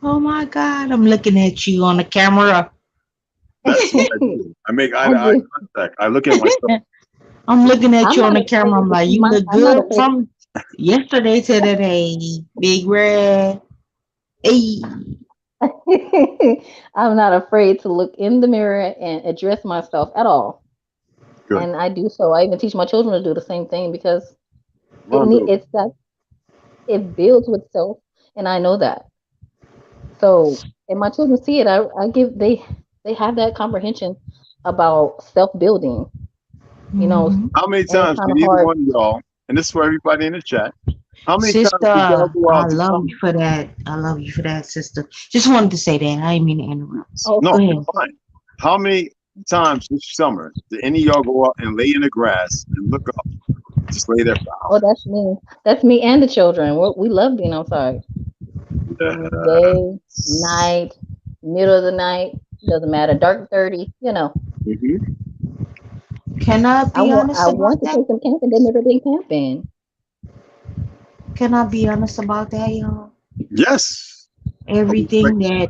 Oh my God, I'm looking at you on the camera. That's what I do. I make eye I to eye just contact. I look at myself. I'm looking at I'm you on not the afraid camera. to I'm look like, in you my look I'm not good afraid from yesterday to today. Big red. Hey. I'm not afraid to look in the mirror and address myself at all. Good. And I do so. I even teach my children to do the same thing because Rondo. it's that it builds with self and I know that. So, and my children see it. I give they have that comprehension about self building. You know, Mhm. How many and it's times kind did of either hard. one of y'all, and this is for everybody in the chat, how many times did y'all Sister, go I out to love you come? for that. I love you for that, sister. Just wanted to say that. I didn't mean to interrupt. Oh, Go No, ahead. fine. How many times this summer did any of y'all go out and lay in the grass and look up, just lay there for oh, hours? that's me. That's me and the children. We love being outside. Day, Yes. night, middle of the night, doesn't matter. Dark 30, Hmm. Can I be I honest about want to that? take them camping. They've never been camping. Can I be honest about that, y'all? Yes. I Everything respect that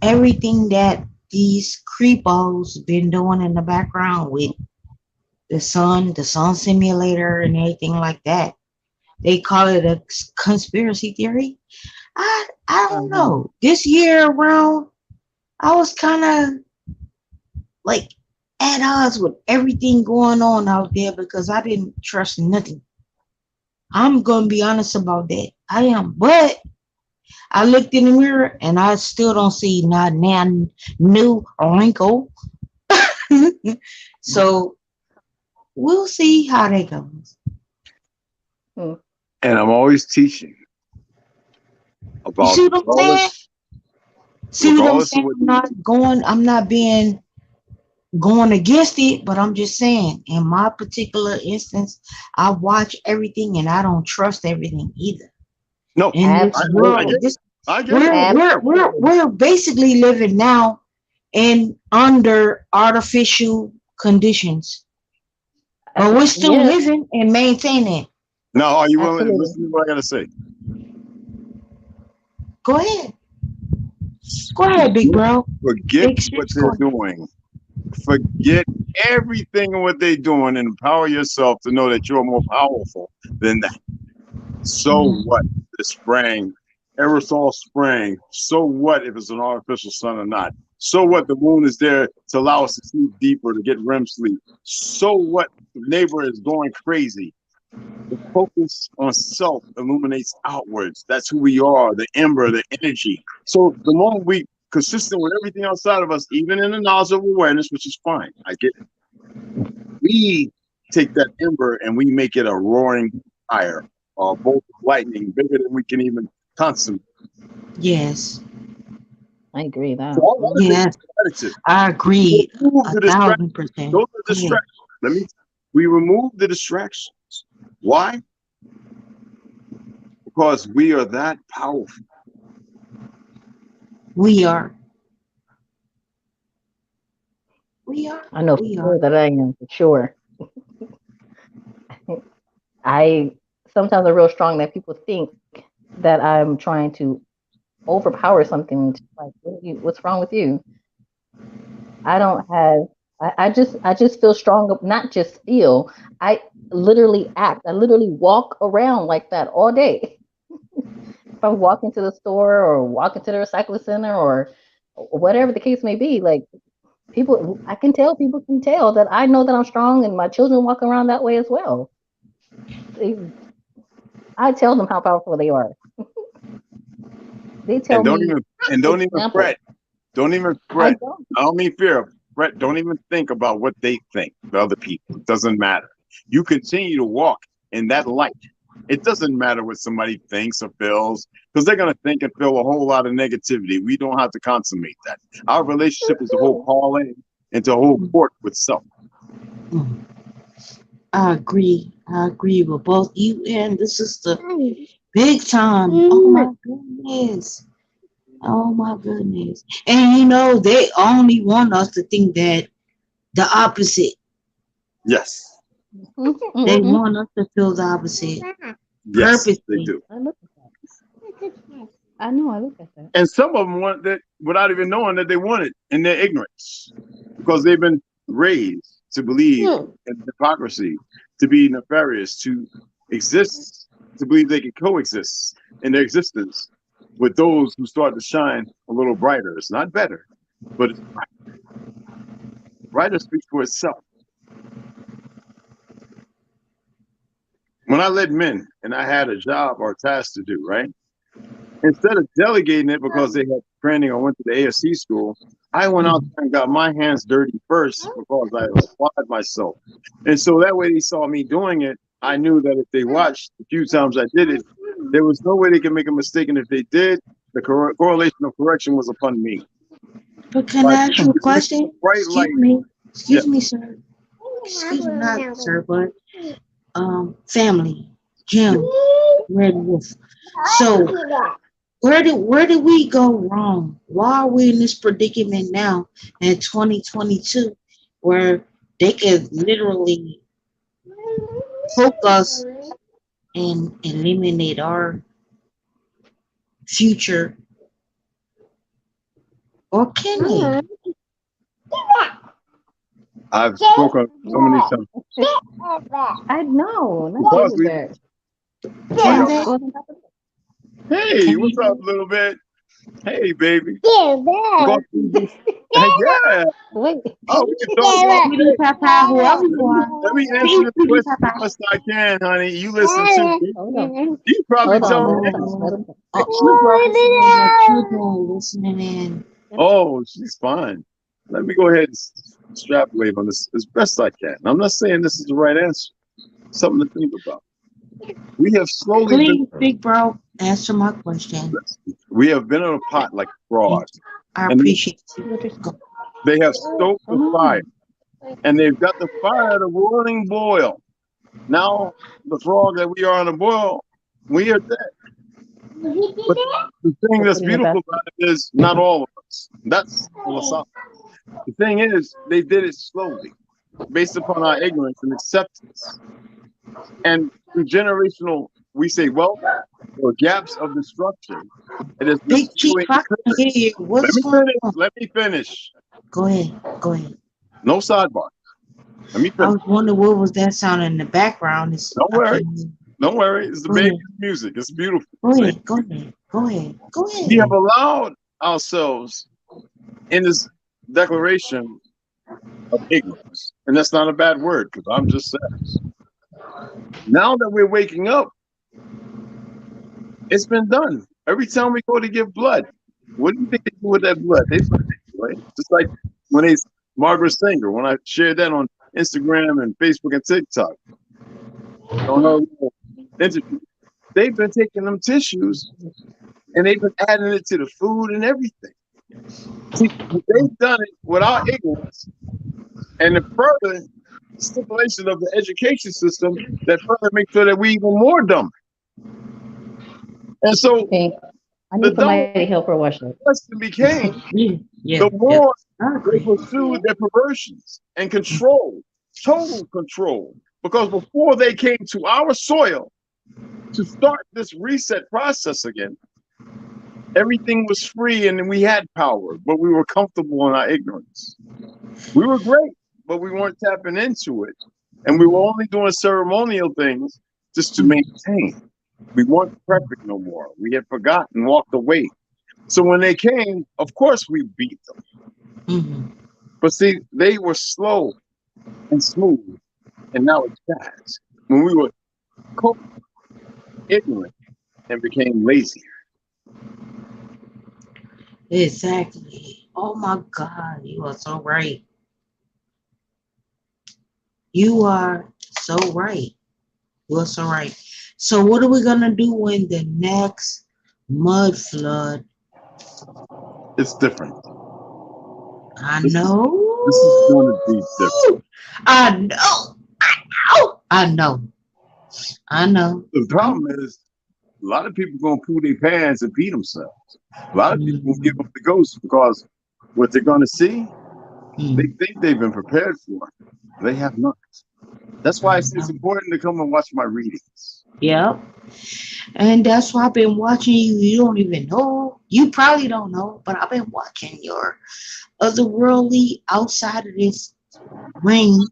everything that these creepos been doing in the background with the sun simulator and everything like that. They call it a conspiracy theory. I don't Uh-huh. know. This year around, I was kind of like at odds with everything going on out there because I didn't trust nothing. I'm gonna be honest about that. I am, but I looked in the mirror and I still don't see not now new wrinkle. So we'll see how that goes. Hmm. And I'm always teaching You about see what I'm saying? See what I'm regardless of saying? what I'm not being going against it, but I'm just saying, in my particular instance, I watch everything and I don't trust everything either. no, In this I world, Absolutely. get it. this I get it. Absolutely. we're basically living now in under artificial conditions, but we're still Yes, living and maintaining. Now, are you willing to absolutely. listen to what I gotta say? Go ahead, go ahead, big bro, Forget big what sis. Go they're ahead. doing. Forget everything what they're doing and empower yourself to know that you're more powerful than that. So Mm, what? The spraying, aerosol spraying. So what if it's an artificial sun or not? So what? The moon is there to allow us to sleep deeper, to get REM sleep. So what? The neighbor is going crazy. The focus on self illuminates outwards. That's who we are, the ember, the energy. So the moment we consistent with everything outside of us, even in the knowledge of awareness, which is fine, I get it. We take that ember and we make it a roaring fire, a bolt of lightning, bigger than we can even consummate. yes, I agree So that. all other things yes, are additive. I We agree remove a the distraction. thousand percent. Those are Go ahead. distractions. We remove the distractions. Why? Because we are that powerful. We are, we are, I know for we are. sure that I am for sure. I sometimes are real strong that people think that I'm trying to overpower something. Like, what's wrong with you? I don't have. I just feel strong. Not just feel. I literally act. I literally walk around like that all day. If I'm walking to the store or walking to the recycling center or whatever the case may be, like people, I can tell people can tell that I know that I'm strong, and my children walk around that way as well. They, I tell them how powerful they are. They And tell me don't even example. fret. Don't even I fret. don't. I don't mean fear. Fret. Don't even think about what they think, the other people. It doesn't matter. You continue to walk in that light. It doesn't matter what somebody thinks or feels, because they're gonna think and feel a whole lot of negativity. We don't have to consummate that. Our relationship is to hold calling and to hold court with self. Mm, I agree. I agree with both you and the sister. Big time. Oh my goodness. Oh my goodness. And they only want us to think that the opposite. Yes. Mhm, They mhm. want us to feel the opposite Yes, they purposely. do. I look at that. I know. I look at that. And some of them want that without even knowing that they want it in their ignorance, because they've been raised to believe in hypocrisy, to be nefarious, to exist, to believe they can coexist in their existence with those who start to shine a little brighter. It's not better, but it's brighter speaks for itself. When I led men and I had a job or a task to do, right? Instead of delegating it because they had training or went to the ASC school, I went out Mhm. there and got my hands dirty first because I applied myself. And so that way they saw me doing it. I knew that if they watched the few times I did it, there was no way they could make a mistake. And if they did, the correlation of correction was upon me. But can By I ask you a producing a question? bright Excuse light, me. yeah, Excuse me, sir. Excuse me, not sir, but family, Jim, Red Wolf. So where did we go wrong? Why are we in this predicament now in 2022 where they could literally poke us and eliminate our future, or can they? I've spoken so many times. I know. Not Because baby we, bear. we Can are, they? Go on top of hey, Can what's they? up, little bit? Hey, baby. Yeah, Go Dad. through this. Hey, yeah. Wait. Oh, we can talk all Sweetie day. Papa, whoever you are. Let me answer Please, this Sweetie question the Papa. best I can, honey. You listen to me. Hold on. You probably Hold on. tell me Let him talk. anything. Let him talk. She probably saying that you don't listening in. Oh, she's fine. Let me go ahead and extrapolate on this as best I can. I'm not saying this is the right answer. Something to think about. We have slowly been. Please, big bro, answer my question. We have been on a pot like fraud, I and appreciate you. Go. they have stoked the Come fire, on. and they've got the fire at a roaring boil. Now, the frog that we are on a boil, we are dead. But the thing Go that's put it in the beautiful basket. about it is not all of us. That's philosophical. The thing is, they did it slowly, based upon our ignorance and acceptance, and the generational, we say, wealth or gaps of destruction. It has Big Chief, necessarily I can occurred. hear you. Let What's me going finish. on? Let me finish. Go ahead. Go ahead. No sidebar. Let me I finish. was wondering what was that sound in the background. It's, Don't I worry. can't hear. Don't worry. It's the Go baby's ahead. music. It's beautiful. Go See? ahead. Go ahead. Go ahead. Go We have ahead. allowed ourselves in this declaration of ignorance. And that's not a bad word because I'm just saying. Now that we're waking up, it's been done. Every time we go to give blood, what do you think they do with that blood? They put it away. Just like when they, Margaret Sanger, when I shared that on Instagram and Facebook and TikTok, on her little interview, they've been taking them tissues and they've been adding it to the food and everything. See, they've done it without ignorance and the further stipulation of the education system that further makes sure that we even more dumb. And so Okay. I the need dumber somebody to help her wash it. question became, Yeah. Yeah. the Yeah. more I they agree. pursued their perversions and control, total control. Because before they came to our soil to start this reset process again, everything was free and we had power, but we were comfortable in our ignorance. We were great, but we weren't tapping into it. And we were only doing ceremonial things just to maintain. We weren't perfect no more. We had forgotten, walked away. So when they came, of course we beat them. Mm-hmm. But see, they were slow and smooth, and now it's fast. When we were ignorant and became lazy. Exactly. Oh my God, you are so right. You are so right. You are so right. So what are we gonna do when the next mud flood? It's different. I This is know. this is going to be different. I know. I know. I know. The I problem know. is a lot of people gonna poo their pants and pee themselves. A lot of people will give Mm, up the ghost because what they're gonna see, they mm, think they've been prepared for. They have not. That's why I I say it's know. important to come and watch my readings. Yep. And that's why I've been watching you. You don't even know. You probably don't know, but I've been watching your otherworldly outside of this ring,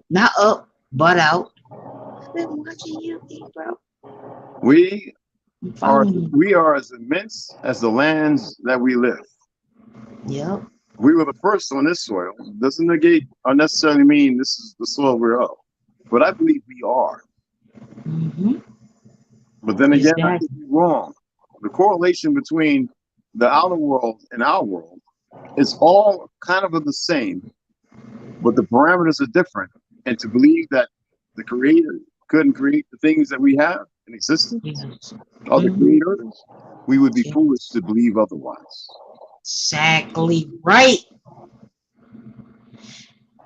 not up, but out. I've been watching you, big bro. We I'm are following you. we are as immense as the lands that we live. Yep. We were the first on this soil. Doesn't negate or necessarily mean this is the soil we're of. But I believe we are. Mm-hmm. But then again, I could Exactly. be wrong. The correlation between the outer world and our world is all kind of the same, but the parameters are different. And to believe that the creator couldn't create the things that we have in existence, Yes. or the Mm-hmm. creators, we would be Yeah. foolish to believe otherwise. Exactly right.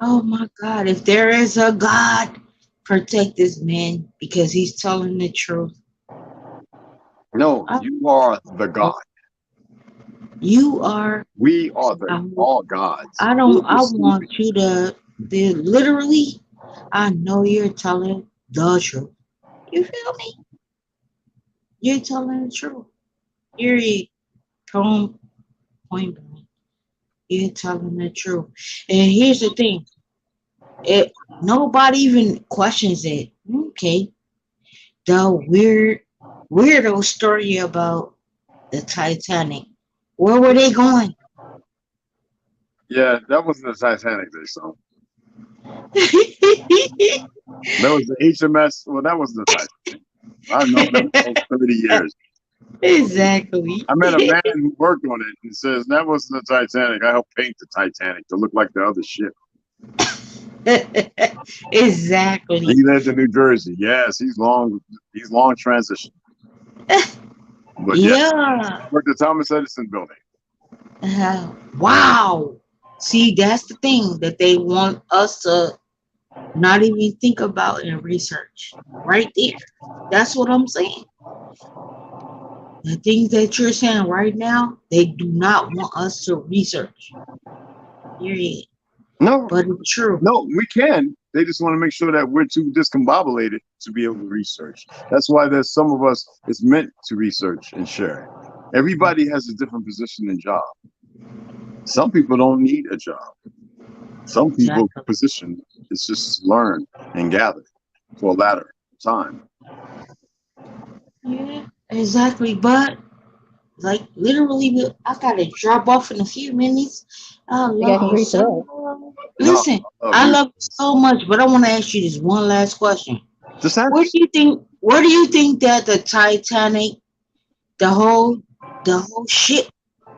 Oh my God. If there is a God, protect this man because he's telling the truth. No, I, you are the God. you are. We are the I, all gods. I We're don't. I just sleeping. want you to. Literally. I know you're telling the truth. You feel me? You're telling the truth. You're point blank. You're telling the truth. And here's the thing. It nobody even questions it. Okay. The weirdo story about the Titanic. Where were they going? Yeah, that wasn't the Titanic they saw. That was the HMS. Well, that wasn't the Titanic. I've known them for 30 years. Exactly. I met a man who worked on it and says that wasn't the Titanic. I helped paint the Titanic to look like the other ship. Exactly. He lived in New Jersey. Yes, he's long transition. But yeah, Yeah. worked at Thomas Edison building. Wow. See, that's the thing that they want us to not even think about and research. Right there. That's what I'm saying. The things that you're saying right now, they do not want us to research. Period. No, But it's true. no, we can. They just want to make sure that we're too discombobulated to be able to research. That's why there's some of us it's meant to research and share. Everybody has a different position and job. Some people don't need a job. Some people's Exactly. position is just learn and gather for a latter time. Yeah, exactly. But like literally, I gotta drop off in a few minutes. I I think I love can you agree to so that. much. No, Listen, I love I you. love you so much, but I want to ask you this one last question. Just Where do ask. you think? Where do you think that the Titanic, the whole ship,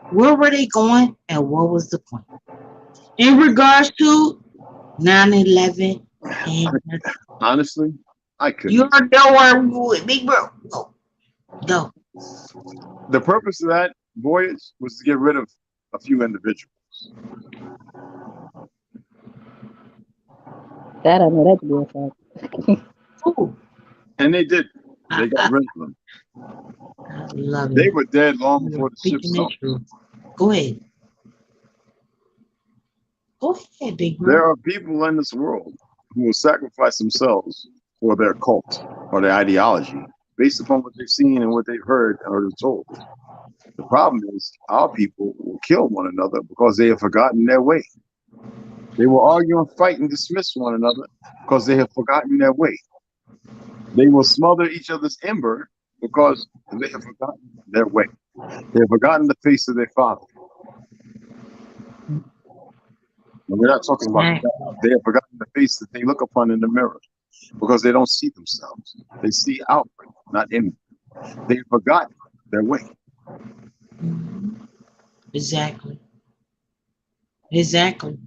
where were they going, and what was the point in regards to 9/11? And Honestly, I you couldn't. already know where we would, big bro. Go, go. The purpose of that voyage was to get rid of a few individuals, That I know that to be a fact. Ooh, and they did. They got I rid of them. love They it. were dead long You're before the ship speaking the sunk. truth. Go ahead. Go ahead, big There bro. are people in this world who will sacrifice themselves for their cult or their ideology based upon what they've seen and what they've heard or are told. The problem is our people will kill one another because they have forgotten their way. They will argue and fight and dismiss one another because they have forgotten their way. They will smother each other's ember because they have forgotten their way. They have forgotten the face of their father. And we're not talking about Exactly. God. They have forgotten the face that they look upon in the mirror because they don't see themselves. They see outward, not inward. They have forgotten their way. Mhm. Exactly. Exactly.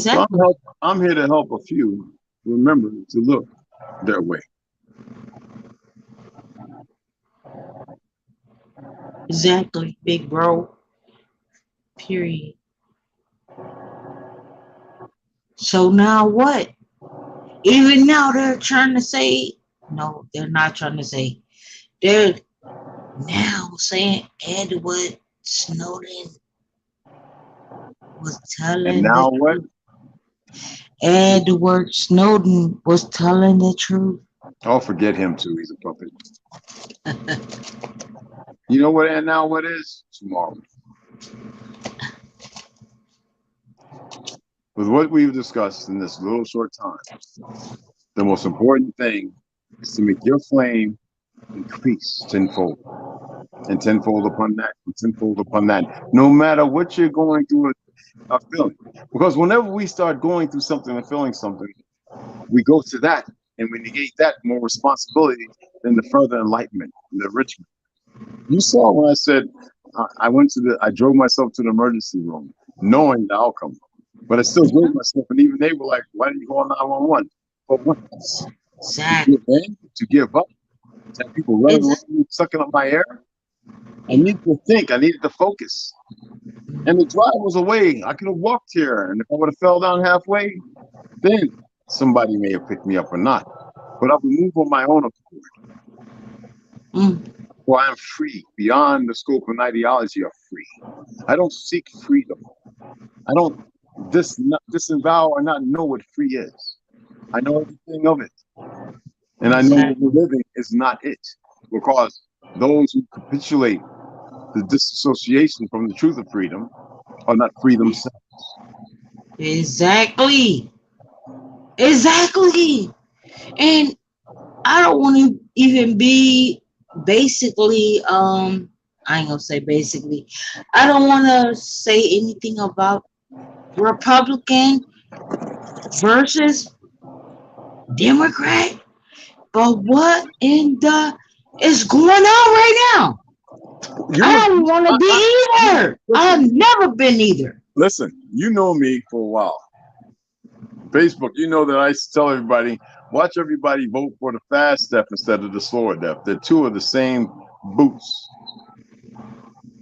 So Exactly. I'm here to help a few remember to look their way. Exactly, big bro. Period. So now what? Even now they're trying to say, no, they're not trying to say. They're now saying Edward Snowden was And telling the now what? truth. Edward Snowden was telling the truth. Oh, forget him too. He's a puppet. You know what? And now what is tomorrow? With what we've discussed in this little short time, the most important thing is to make your flame increase tenfold and tenfold upon that and tenfold upon that, no matter what you're going through or feeling. Because whenever we start going through something and feeling something, we go to that and we negate that more responsibility than the further enlightenment and the enrichment. You saw when I said I drove myself to the emergency room knowing the outcome, but I still drove myself, and even they were like, "Why didn't you call 911?" For what? To Exactly. give in? To give up? To have people running around sucking up my air? I Yeah. needed to think. I needed to focus. And the drive was away. I could have walked here, and if I would have fell down halfway, then somebody may have picked me up or not. But I would move on my own accord, Mm, for I am free beyond the scope and ideology of free. I don't seek freedom. I don't disavow or not know what free is. I know everything of it. And I know that the exactly. living is not it. Because those who capitulate the disassociation from the truth of freedom are not free themselves. Exactly. Exactly. And I don't want to even be basically I ain't gonna say basically. I don't want to say anything about Republican versus Democrat, but what in the is going on right now? You I was don't want to be either. I've listen, never been either. listen. You know me for a while. Facebook, you know that I used to tell everybody, watch everybody vote for the fast step instead of the slower step. They're two of the same boots.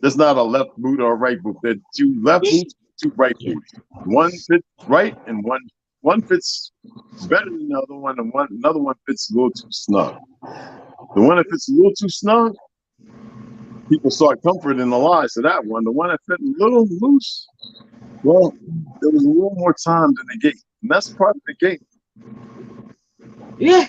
There's not a left boot or a right boot. They're two left boots, two right Yeah. boots. One fits right, and one fits better than the other one, and another one fits a little too snug. The one that fits a little too snug, people start comfort in the lies to that one. The one that fit a little loose, well, there was a little more time than the gate. And that's part of the game. Yeah,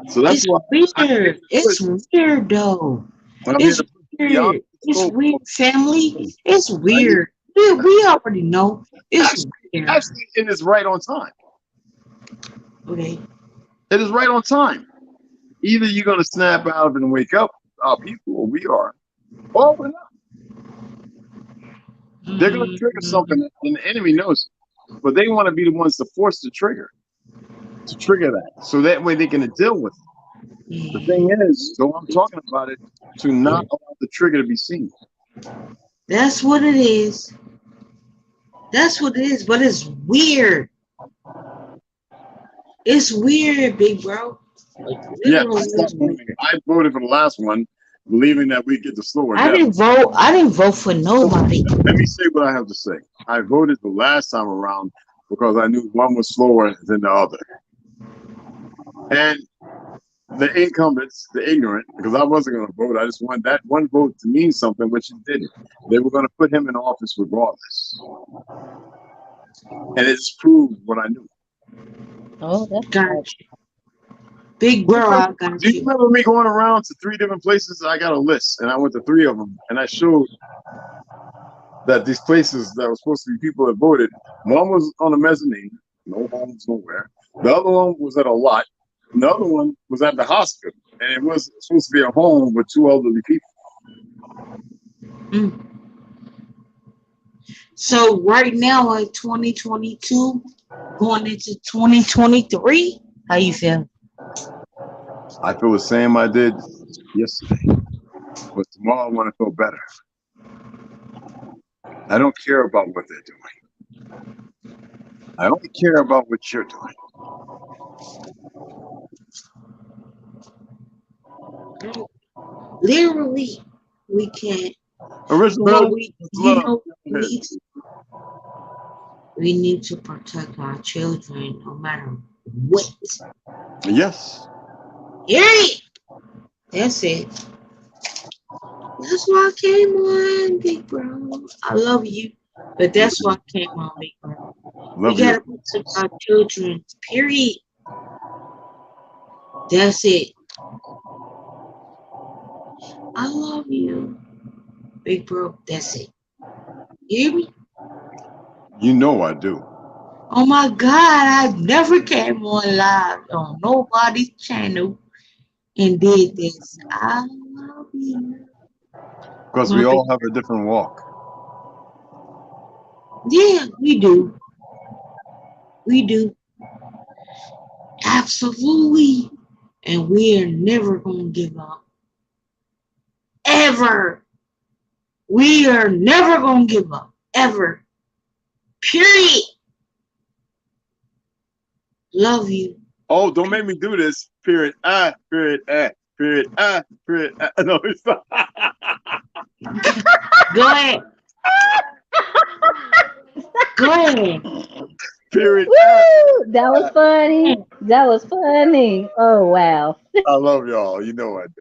So that's it's why weird. It's weird though. I'm here It's to be honest. weird. It's weird, family. It's I hear, weird. We already know. It's actually, weird. actually, it is right on time. Okay. It is right on time. Either you're going to snap out of it and wake up, our people, or we are, or we're not. They're going to trigger something, and the enemy knows it. But they want to be the ones to force the trigger, to trigger that. So that way they can deal with it. The thing is, so I'm talking about it, to not allow the trigger to be seen. That's what it is. That's what it is. But it's weird. It's weird, big bro. Like Yeah, literally, it's weird. I voted for the last one, believing that we get the slower I death. didn't vote. I didn't vote for nobody. Let me say what I have to say. I voted the last time around because I knew one was slower than the other. And the incumbents, the ignorant, because I wasn't going to vote. I just wanted that one vote to mean something, which it didn't. They were going to put him in office regardless. And it's proved what I knew. Oh, that's Got right. you. Big bro, I got Do you you. remember me going around to 3 different places? I got a list, and I went to 3 of them, and I showed that these places that were supposed to be people that voted, one was on a mezzanine, no homes nowhere. The other one was at a lot. And the other one was at the hospital, and it was supposed to be a home with 2 elderly people. Mm. So right now in 2022, going into 2023, how you feel? I feel the same I did yesterday, but tomorrow I want to feel better. I don't care about what they're doing. I only care about what you're doing. Literally, we can't. Original But love, we, you love. know, we need to protect our children no matter what. Yes. Period. That's it. That's why I came on, big bro. I love you, but that's why I came on, big bro. We Love you. gotta protect our children. Period. That's it. I love you, big bro. That's it. You hear me? You know I do. Oh my God, I never came on live on nobody's channel and did this. I love you. Because My we all big, have a different walk. yeah, we do. We do. Absolutely. And we are never going to give up. Ever. We are never going to give up. Ever. Period. Love you. Oh, don't make me do this. Period. Period. Period. Period. No, it's not. Go ahead. Go ahead. Period. Woo! That was funny. That was funny. Oh wow. I love y'all. You know I do.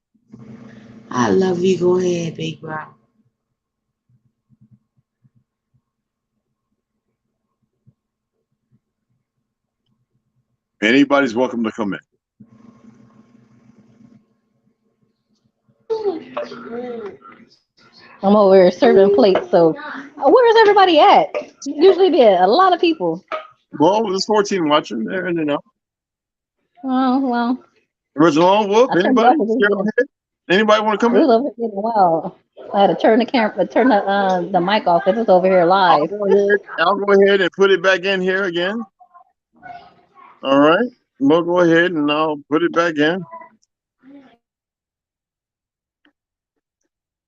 I love you. Go ahead, big bro. Anybody's welcome to come in. I'm over here serving plates. So, where's everybody at? Usually be a lot of people. Well, there's 14 watching there, and out. Oh well, Original whoop. I turned it Anybody? off. Anybody want to It come was in? over here getting wild. I had to turn the camera, turn the mic off. This is over here I'll live. go ahead. I'll go ahead and put it back in here again. All right. We'll go ahead and I'll put it back in.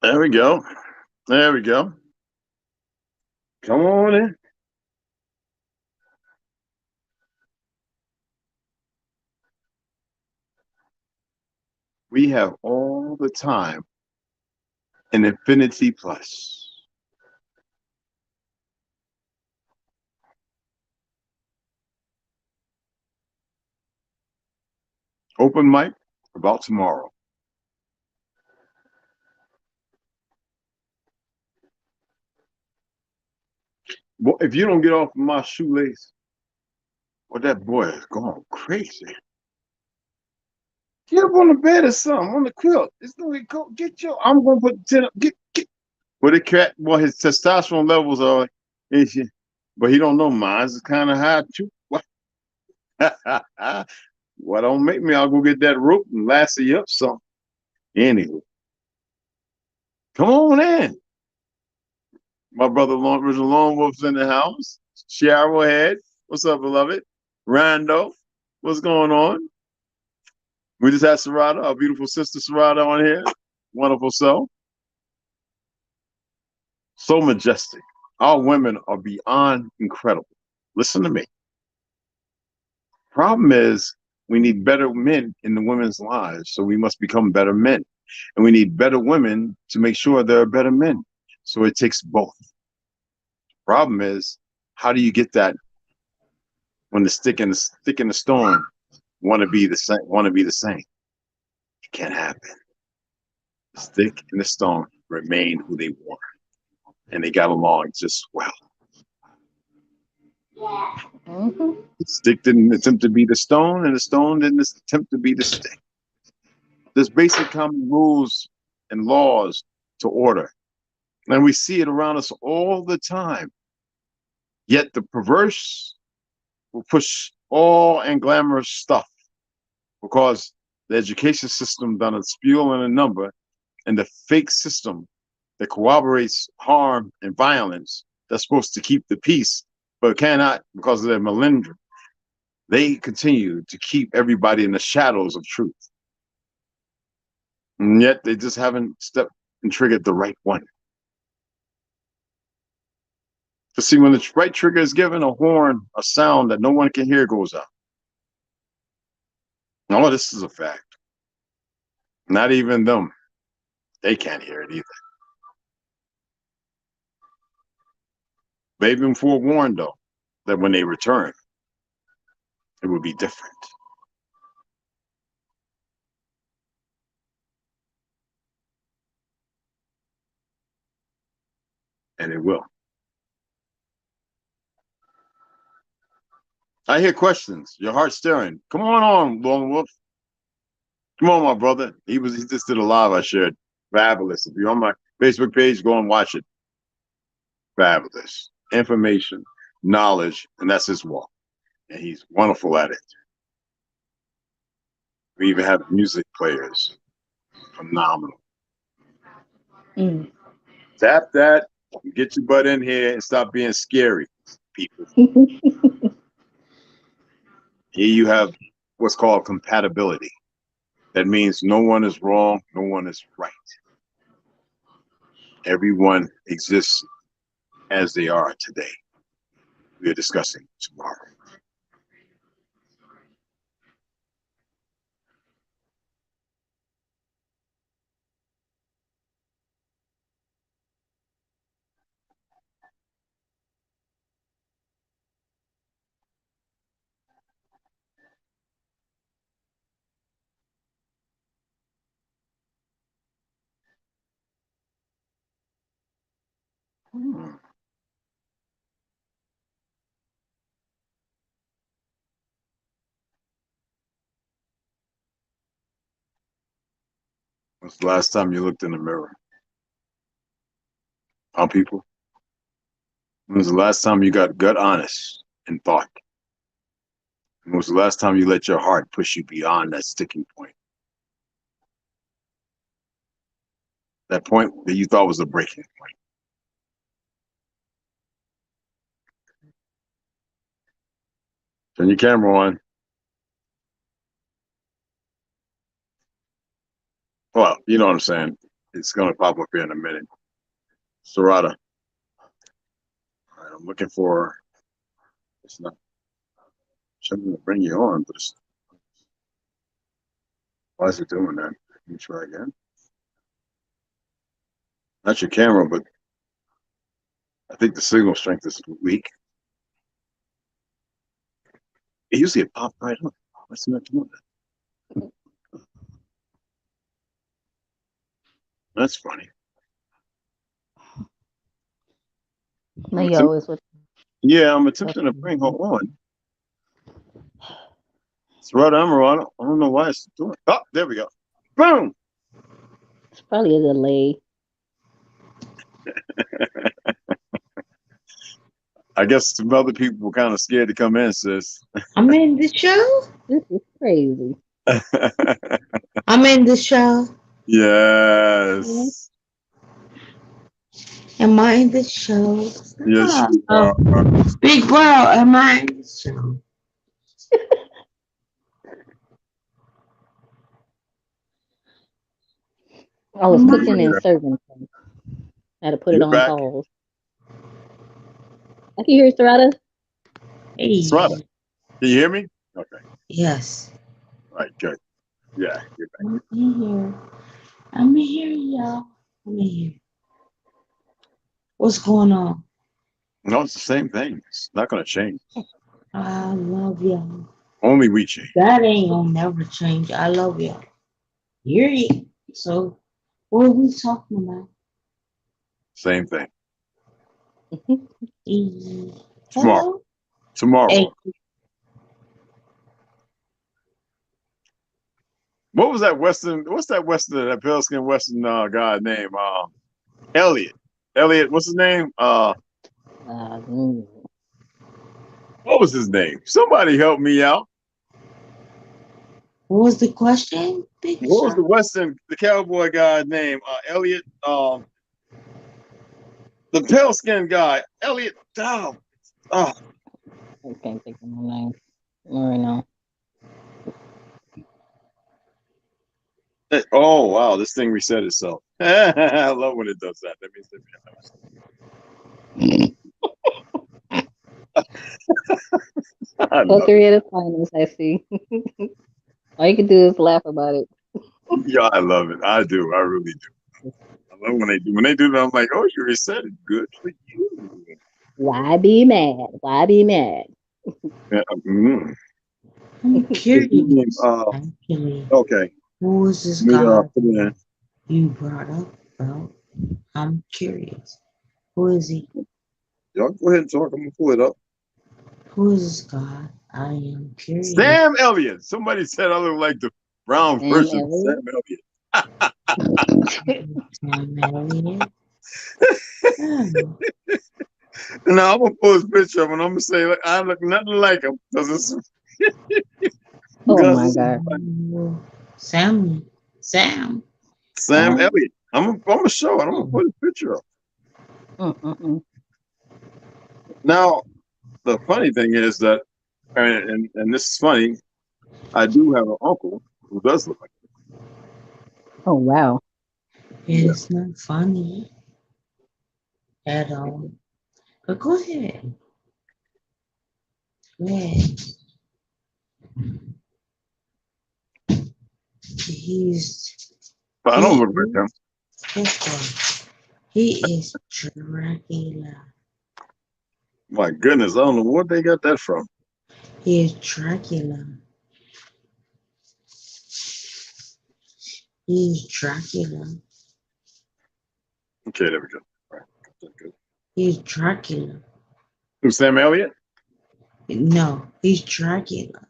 There we go. There we go. Come on in. We have all the time in Infinity Plus. Open mic about tomorrow. Well, if you don't get off my shoelace, well, that boy is going crazy. Get up on the bed or something, on the quilt. It's gonna go get your. I'm gonna put 10 up. Get. Well, the cat. Well, his testosterone levels are, but he don't know mine's is kind of high too. Well, don't make me. I'll go get that rope and lasso you up some. Anyway, come on in. My brother Richard Lone Wolf's in the house. Cheryl Head. What's up, beloved? Rando. What's going on? We just had Sarada, our beautiful sister Sarada, on here. Wonderful soul. So majestic. Our women are beyond incredible. Listen to me. Problem is, we need better men in the women's lives, so we must become better men. And we need better women to make sure there are better men. So it takes both. Problem is, how do you get that when the stick and the stone want to be the same? Want to be the same? It can't happen. The stick and the stone remain who they were, and they got along just well. Mm-hmm. The stick didn't attempt to be the stone, and the stone didn't attempt to be the stick. There's basic common rules and laws to order, and we see it around us all the time. Yet the perverse will push all and glamorous stuff because the education system done a spiel and a number, and the fake system that corroborates harm and violence that's supposed to keep the peace, but cannot because of their malingering. They continue to keep everybody in the shadows of truth. And yet they just haven't stepped and triggered the right one. To see, when the right trigger is given, a horn, a sound that no one can hear goes out. All this is a fact. Not even them. They can't hear it either. They've been forewarned, though, that when they return, it will be different. And it will. I hear questions. Your heart's stirring. Come on, Lone Wolf. Come on, my brother. He just did a live I shared. Fabulous. If you're on my Facebook page, go and watch it. Fabulous. Information, knowledge, and that's his walk. And he's wonderful at it. We even have music players. Phenomenal. Mm. Tap that, get your butt in here and stop being scary, people. Here you have what's called compatibility. That means no one is wrong, no one is right. Everyone exists as they are today. We are discussing tomorrow. When's the last time you looked in the mirror? How people? When was the last time you got gut honest and thought? When was the last time you let your heart push you beyond that sticking point? That point that you thought was a breaking point. Turn your camera on. Well, you know what I'm saying. It's gonna pop up here in a minute. Serrata. I'm looking for. It's not. Something to bring you on, but it's, why is it doing that? Let me try again. Not your camera, but I think the signal strength is weak. It usually popped right up. What's not doing that? That's funny. Now you always with. Yeah, I'm attempting to bring her on. It's right on. I don't know why it's doing. Oh, there we go. Boom. It's probably a delay. I guess some other people were kind of scared to come in, sis. I'm in the show. This is crazy. I'm in the show. Yes. Am I in the show? Yes, you are. Big bro, am I in the show? I was Am I- cooking and serving. I had to put it You're on back. pause. I can hear you, Serrata. Hey. Serrata. Can you hear me? Okay. Yes. All right, good. Yeah, you're back. I'm in here. I'm in here, y'all. I'm in here. What's going on? No, it's the same thing. It's not going to change. I love y'all. Only we change. That ain't gonna never change. I love y'all. Hear it. So, what are we talking about? Same thing. Hello? Tomorrow. Hey, What was that Western? What's that Western? That pale skin Western guy name? Elliot. Elliot. What's his name? Mm. What was his name? Somebody help me out. what was the question? Big What was shot. the Western? The cowboy guy's name? Elliot. The pale skin guy. Elliot. Oh. I can't think of my name right now. Oh wow! This thing reset itself. I love when it does that. That means Fuckery at its finest, I see. All you can do is laugh about it. Yeah, I love it. I do. I really do. I love when they do. When they do that, I'm like, oh, you reset it. Good for you. Why be mad? Why be mad? Yeah, I'm curious. Uh, Actually, okay. who is this Let me guy put it in. you brought up, bro? I'm curious. Who is he? Y'all go ahead and talk. I'm gonna pull it up. Who is this guy? I am curious. Sam Elliott. Somebody said I look like the brown Sam version of Elliott? Sam Elliott. Sam Elliott. Oh, Now I'm gonna pull his picture up and I'm gonna say like, I look nothing like him because it's Oh because my it's god. Sam. Sam. Sam Oh. Elliott. I'm gonna show it. I'm gonna put his picture up. Mm-mm-mm. Now the funny thing is that, and this is funny. I do have an uncle who does look like Oh wow. It's not funny at all. But go ahead. Go ahead. He's but I don't look like him. guess what? He is Dracula. My goodness, I don't know where they got that from. He is Dracula. He's Dracula. Okay, there we go. All right, good. He's Dracula. Who's Sam Elliott? No, he's Dracula.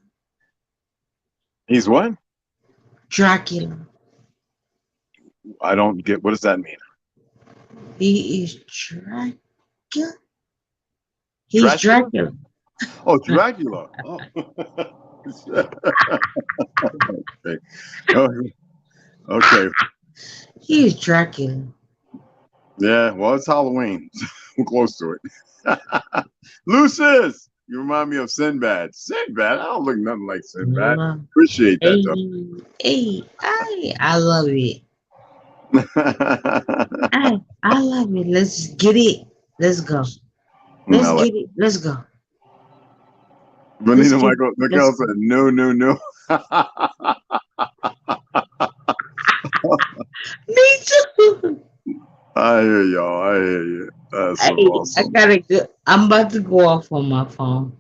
He's what? Dracula. I don't get. What does that mean? He is Dracula. He's Dracula? Dracula. Oh, Dracula. Oh. Okay. Oh, okay. He is Dracula. Yeah, well, it's Halloween. We're close to it. Lucius, you remind me of Sinbad. Sinbad, I don't look nothing like Sinbad. Love. Appreciate that Hey, hey, I love it. though. I love it. Let's get it. Let's go. I Let's like get it. Let's go. Let's Benito get it. Michael. Let's Miguel go. said, no, no, no. Me too. I hear y'all. I hear you. That's so Hey, I awesome. gotta go. I'm about to go off on my phone.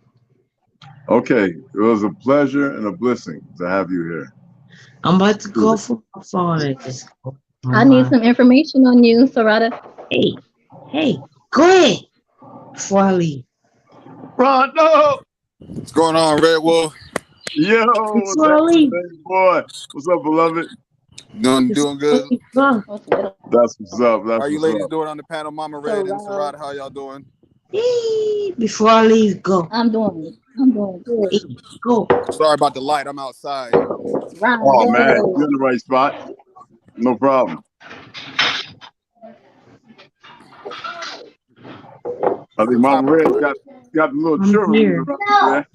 Okay, it was a pleasure and a blessing to have you here. I'm about to go Truly. off on my phone and just go I on need my. some information on you, Sarada. Hey, hey, go ahead before I leave. Ron, no! What's going on, Red Wolf? Yo, what's Before I happening, leave. baby boy? What's up, beloved? Doing Before I good. leave. Go. That's what's up. How That's you what's ladies up. doing on the panel? Mama Red and Sarada. Sarada, how y'all doing? Hey, before I leave, go. I'm doing good. Hey, go. Sorry about the light. I'm outside. Oh, man, Rondo. you're in the right spot. No problem. I think What Mama topic? Red got a little I'm children in the here. background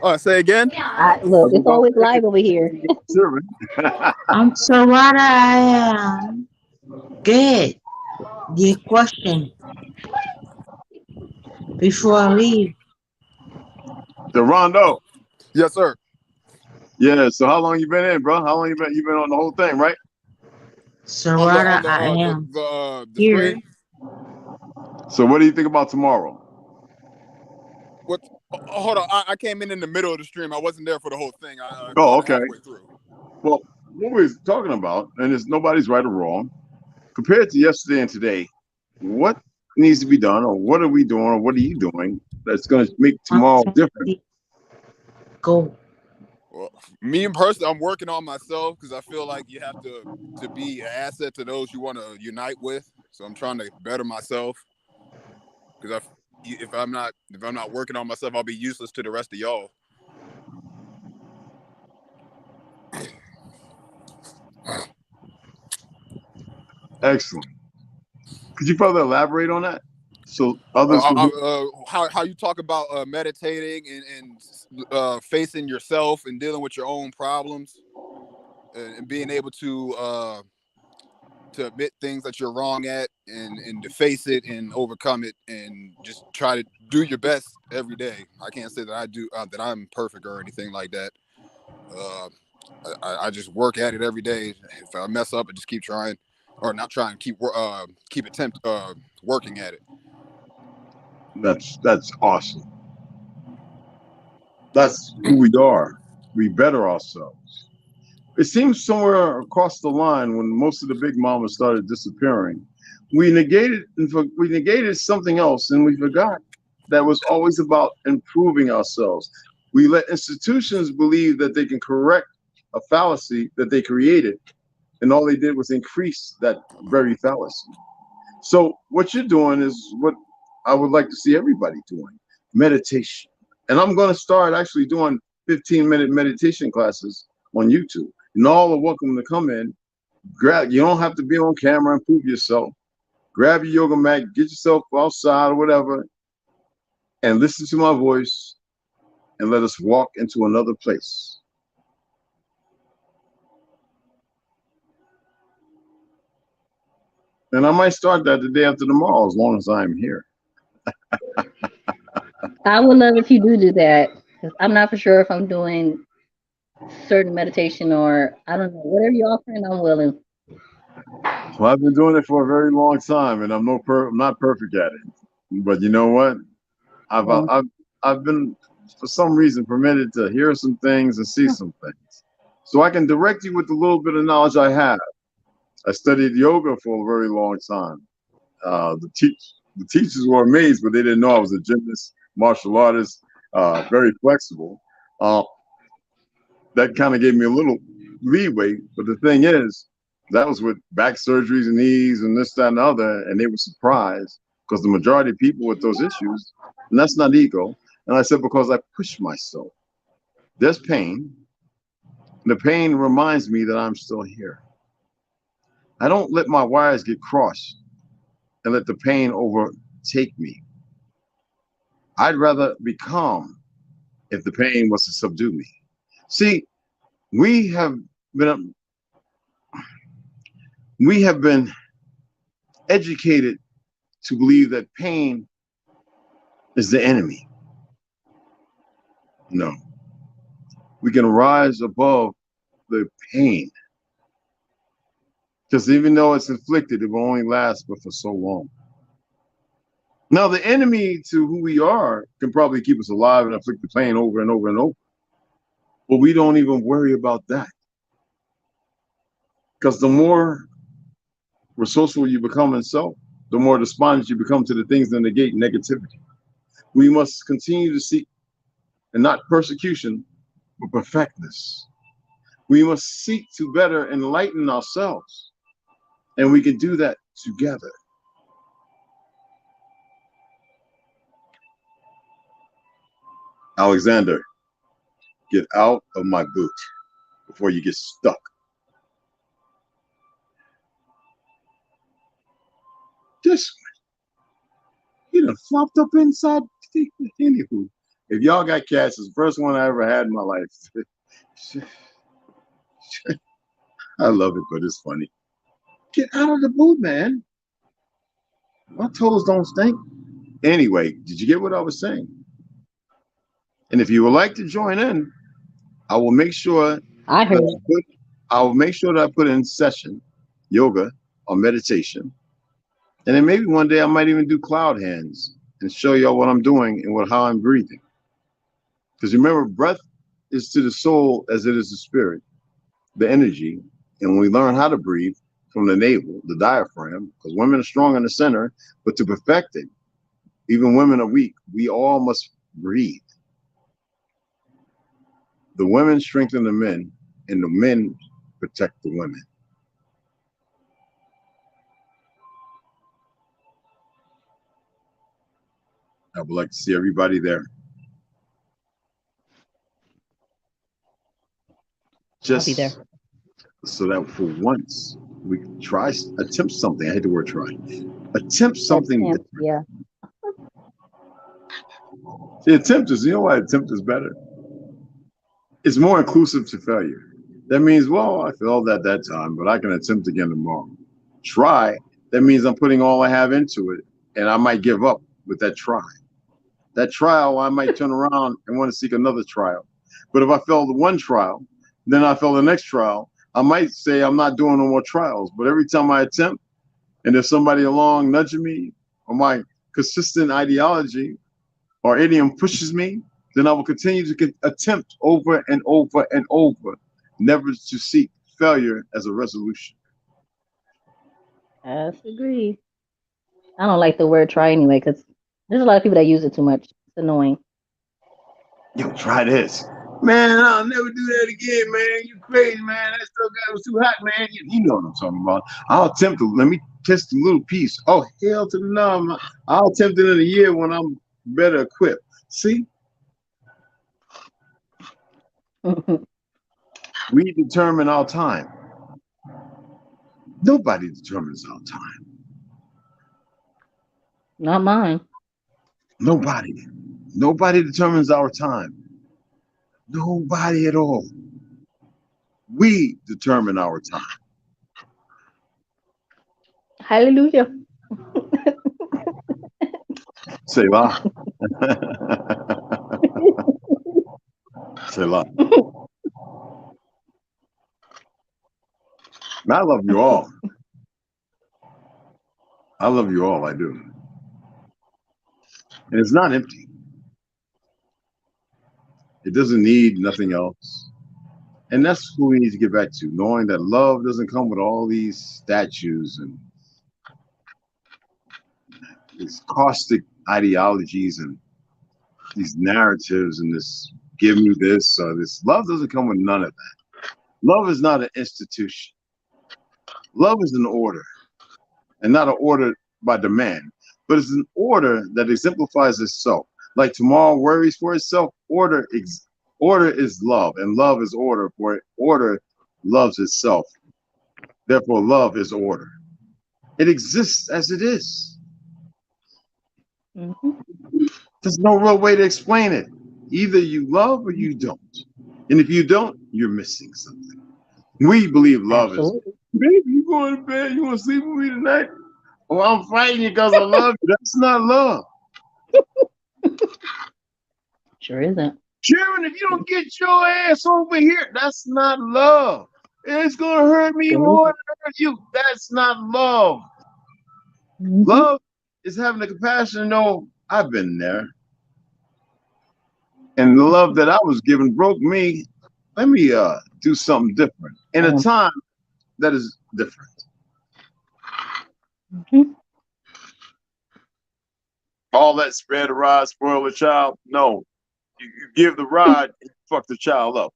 there. Say again. Look, I think it's Mama always Red live over here. got children. I'm Sarada. I am. Good. Your question before I leave. The Rondo. Yes, sir. Yeah, so how long you been in, bro? How long you been on the whole thing, right? On the Sarada, I am the here. stream. So what do you think about tomorrow? What? Hold on. I came in the middle of the stream. I wasn't there for the whole thing. I Oh, caught it okay. halfway through. Well, what we're talking about, and it's nobody's right or wrong, compared to yesterday and today, what needs to be done, or what are we doing, or what are you doing that's going to make tomorrow different? Go. Well, me and personally, I'm working on myself because I feel like you have to be an asset to those you want to unite with. So I'm trying to better myself because if I'm not working on myself, I'll be useless to the rest of y'all. Excellent. Could you further elaborate on that? So others can. How you talk about meditating and facing yourself and dealing with your own problems and being able to admit things that you're wrong at and to face it and overcome it and just try to do your best every day. I can't say that I do that I'm perfect or anything like that. I just work at it every day. If I mess up, I just keep trying, or not trying, keep working at it. That's awesome. That's who we are. We better ourselves. It seems somewhere across the line when most of the big mamas started disappearing, we negated something else, and we forgot that was always about improving ourselves. We let institutions believe that they can correct a fallacy that they created, and all they did was increase that very fallacy. So what you're doing is what I would like to see everybody doing: meditation. And I'm going to start actually doing 15-minute meditation classes on YouTube. And all are welcome to come in. Grab. You don't have to be on camera and prove yourself. Grab your yoga mat, get yourself outside or whatever, and listen to my voice, and let us walk into another place. And I might start that the day after tomorrow, as long as I'm here. I would love if you do that. 'Cause I'm not for sure if I'm doing certain meditation or I don't know. Whatever you're offering, I'm willing. Well, I've been doing it for a very long time, and I'm not perfect at it. But you know what? I've Yeah. I've I've been for some reason permitted to hear some things and see some things, so I can direct you with the little bit of knowledge I have. I studied yoga for a very long time. The teachers were amazed, but they didn't know I was a gymnast, martial artist, very flexible. Uh, that kind of gave me a little leeway. But the thing is, that was with back surgeries and knees and this, that, and the other, and they were surprised because the majority of people with those issues, and that's not ego. And I said, because I push myself. There's pain. The pain reminds me that I'm still here. I don't let my wires get crossed and let the pain overtake me. I'd rather be calm if the pain was to subdue me. See, we have been we have been educated to believe that pain is the enemy. No, we can rise above the pain because even though it's inflicted, it will only last but for so long. Now, the enemy to who we are can probably keep us alive and inflict the pain over and over and over, but we don't even worry about that because the more resourceful you become in self, the more despondent you become to the things that negate negativity. We must continue to seek, and not persecution, but perfectness. We must seek to better enlighten ourselves, and we can do that together. Alexander, get out of my boot before you get stuck. This one, you done flopped up inside. Anywho, if y'all got cats, it's the first one I ever had in my life. I love it, but it's funny. Get out of the boot, man. My toes don't stink. Anyway, did you get what I was saying? And if you would like to join in, I will make sure I heard. I will make sure that I put in session, yoga or meditation. And then maybe one day I might even do cloud hands and show y'all what I'm doing and how I'm breathing. Because remember, breath is to the soul as it is the spirit, the energy. And when we learn how to breathe from the navel, the diaphragm, because women are strong in the center, but to perfect it, even women are weak. We all must breathe. The women strengthen the men, and the men protect the women. I would like to see everybody there. I'll be there. Just so that for once we can attempt something. I hate the word try. Attempt something different. Yeah. The attempt is, you know why attempt is better? It's more inclusive to failure. That means, well, I failed at that time, but I can attempt again tomorrow. Try, that means I'm putting all I have into it, and I might give up with that try. That trial, I might turn around and want to seek another trial. But if I fail the one trial, then I fail the next trial, I might say I'm not doing no more trials. But every time I attempt, and there's somebody along nudging me, or my consistent ideology or idiom pushes me, then I will continue to attempt over and over and over, never to seek failure as a resolution. I agree. I don't like the word try anyway because there's a lot of people that use it too much. It's annoying. Yo, try this. Man, I'll never do that again, man. You crazy, man. That stuff was too hot, man. You know what I'm talking about. I'll attempt to, let me test a little piece. Oh, hell to the no. I'll attempt it in a year when I'm better equipped. See? We determine our time. Nobody determines our time. Not mine. Nobody. Nobody determines our time. Nobody at all. We determine our time. Hallelujah. Selah. Selah. I love you all. I love you all. I do. And it's not empty. It doesn't need nothing else. And that's who we need to get back to, knowing that love doesn't come with all these statues and these caustic ideologies and these narratives and this give me this or this. Love doesn't come with none of that. Love is not an institution. Love is an order, and not an order by demand, but it's an order that exemplifies itself. Like tomorrow worries for itself, order is love, and love is order, for order loves itself. Therefore, love is order. It exists as it is. Mm-hmm. There's no real way to explain it. Either you love or you don't. And if you don't, you're missing something. We believe love is, Absolutely. baby, you going to bed? You want to sleep with me tonight? Well, I'm fighting you because I love you. That's not love. Sure isn't. Sharon, if you don't get your ass over here, that's not love. It's going to hurt me Sure more isn't. than hurt you. That's not love. Mm-hmm. Love is having the compassion to know I've been there. And the love that I was given broke me. Let me do something different in a Um, time that is different. mhm. All that spare the rod, spoil the child. No, you give the rod, and you fuck the child up.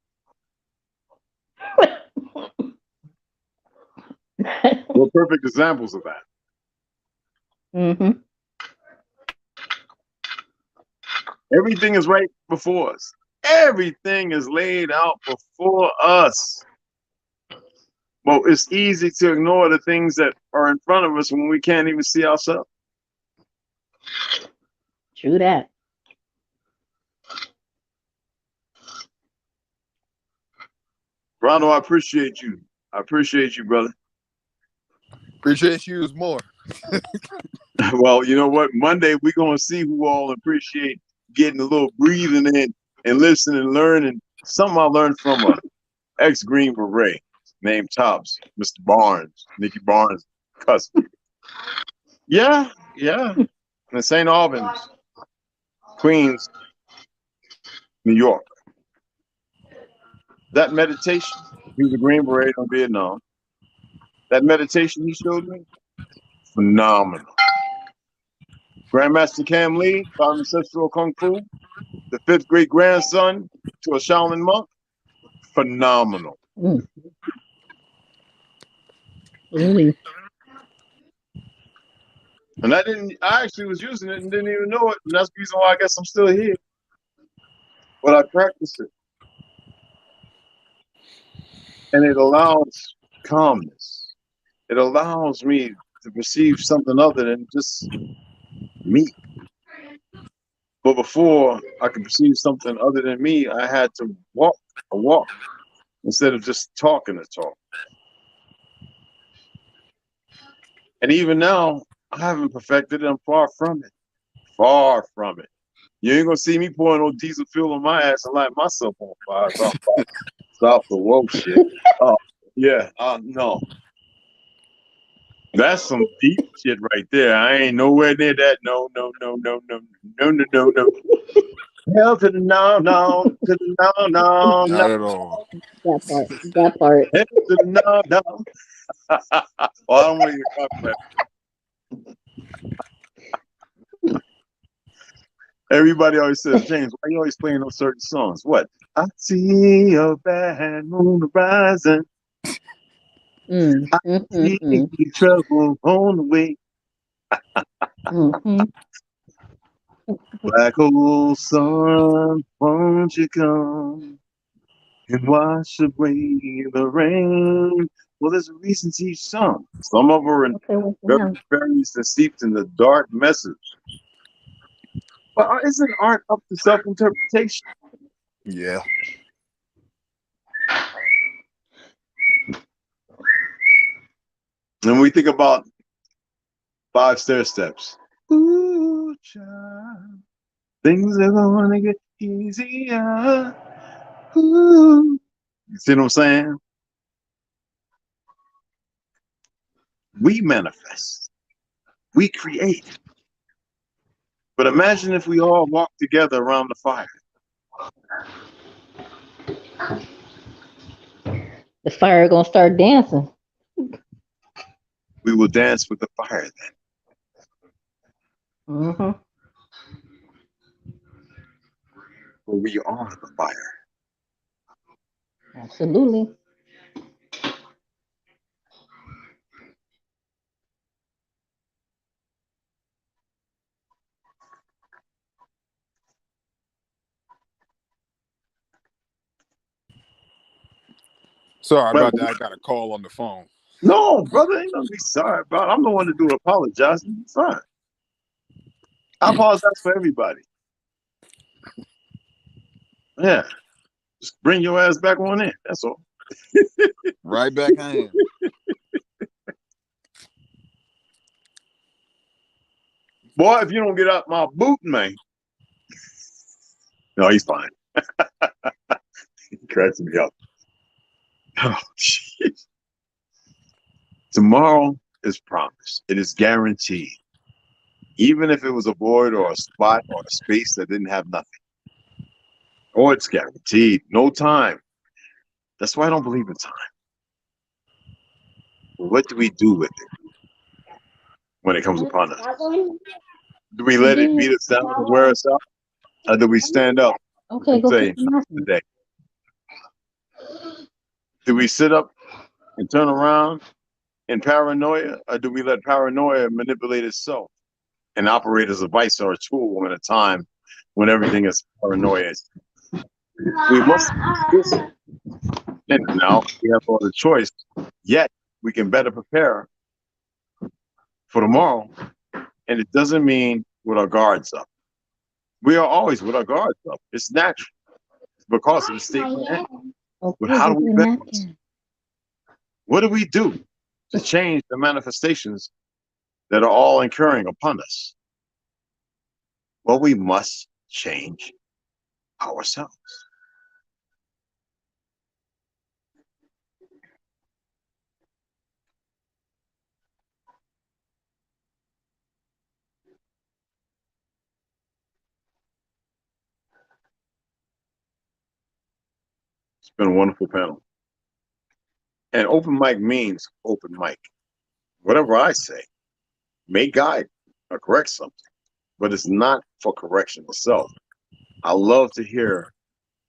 We're perfect examples of that. Mm-hmm. Everything is right before us. Everything is laid out before us. Well, it's easy to ignore the things that are in front of us when we can't even see ourselves. True that. Rondo, I appreciate you. I appreciate you, brother. Appreciate you as more. Well, you know what? Monday we're gonna see who all appreciate getting a little breathing in and listening and learning. Something I learned from a ex-Green Beret named Tops, Mr. Barnes, Nicky Barnes' cousin. Yeah, yeah. In St. Albans, Queens, New York. That meditation, he was a Green Beret in Vietnam. That meditation he showed me, phenomenal. Grandmaster Cam Lee taught ancestral Kung Fu, the fifth great grandson to a Shaolin monk, phenomenal. Mm. Really. And I actually was using it and didn't even know it. And that's the reason why I guess I'm still here. But I practice it. And it allows calmness. It allows me to perceive something other than just me. But before I could perceive something other than me, I had to walk a walk instead of just talking a talk. And even now, I haven't perfected it. I'm far from it. Far from it. You ain't gonna see me pouring no diesel fuel on my ass and light myself on fire. Stop the woke shit. Oh, yeah. No. That's some deep shit right there. I ain't nowhere near that. No, no, no, no, no, no, no, no, no. Hell to the no, no, to the no, no, no. Not at all. That part. That part. Hell to the no, no. Well, I don't want to get copyright. Everybody always says, James, why you always playing those certain songs? What? I see a bad moon rising. Mm. I Mm-hmm. see trouble on the way. Mm-hmm. Black hole sun, won't you come and wash away the rain? Well, there's a reason to each song. Some of them are in Okay, what's very, now? very steeped in the dark message. But isn't art up to self-interpretation? Yeah. And we think about 5 stair steps. Ooh, child, things are gonna get easier. Ooh. You see what I'm saying? We manifest. We create. But imagine if we all walked together around the fire. The fire gonna start dancing. We will dance with the fire then. Mm-hmm. For we are the fire. Absolutely. Sorry Well, about that. I got a call on the phone. No, brother, ain't nothing to be sorry about. I'm the one to do the apologizing. It's fine. I apologize for everybody. Yeah. Just bring your ass back on in. That's all. Right back I am. Boy, if you don't get out my boot, man. No, he's fine. He cracks me up. Oh, shit. Tomorrow is promised. It is guaranteed. Even if it was a void or a spot or a space that didn't have nothing. Or it's guaranteed. No time. That's why I don't believe in time. But what do we do with it when it comes upon us? Do we let it beat us down and wear us out? Or do we stand up Okay, and go say, get not the today? Do we sit up and turn around in paranoia? Or do we let paranoia manipulate itself and operate as a vice or a tool in a time when everything is paranoia? We must this. And now we have all the choice, yet we can better prepare for tomorrow. And it doesn't mean with our guards up. We are always with our guards up. It's natural because of the state we're in. Okay, But how do get we the better? napkin. What do we do to change the manifestations that are all incurring upon us? Well, we must change ourselves. It's been a wonderful panel. And open mic means open mic. Whatever I say may guide or correct something, but it's not for correction itself. I love to hear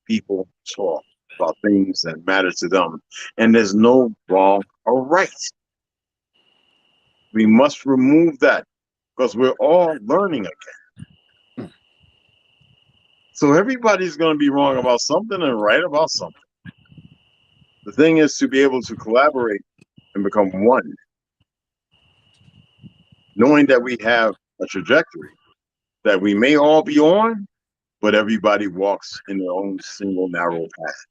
people talk about things that matter to them, and there's no wrong or right. We must remove that because we're all learning again. So everybody's going to be wrong about something and right about something. The thing is to be able to collaborate and become one, knowing that we have a trajectory that we may all be on, but everybody walks in their own single narrow path.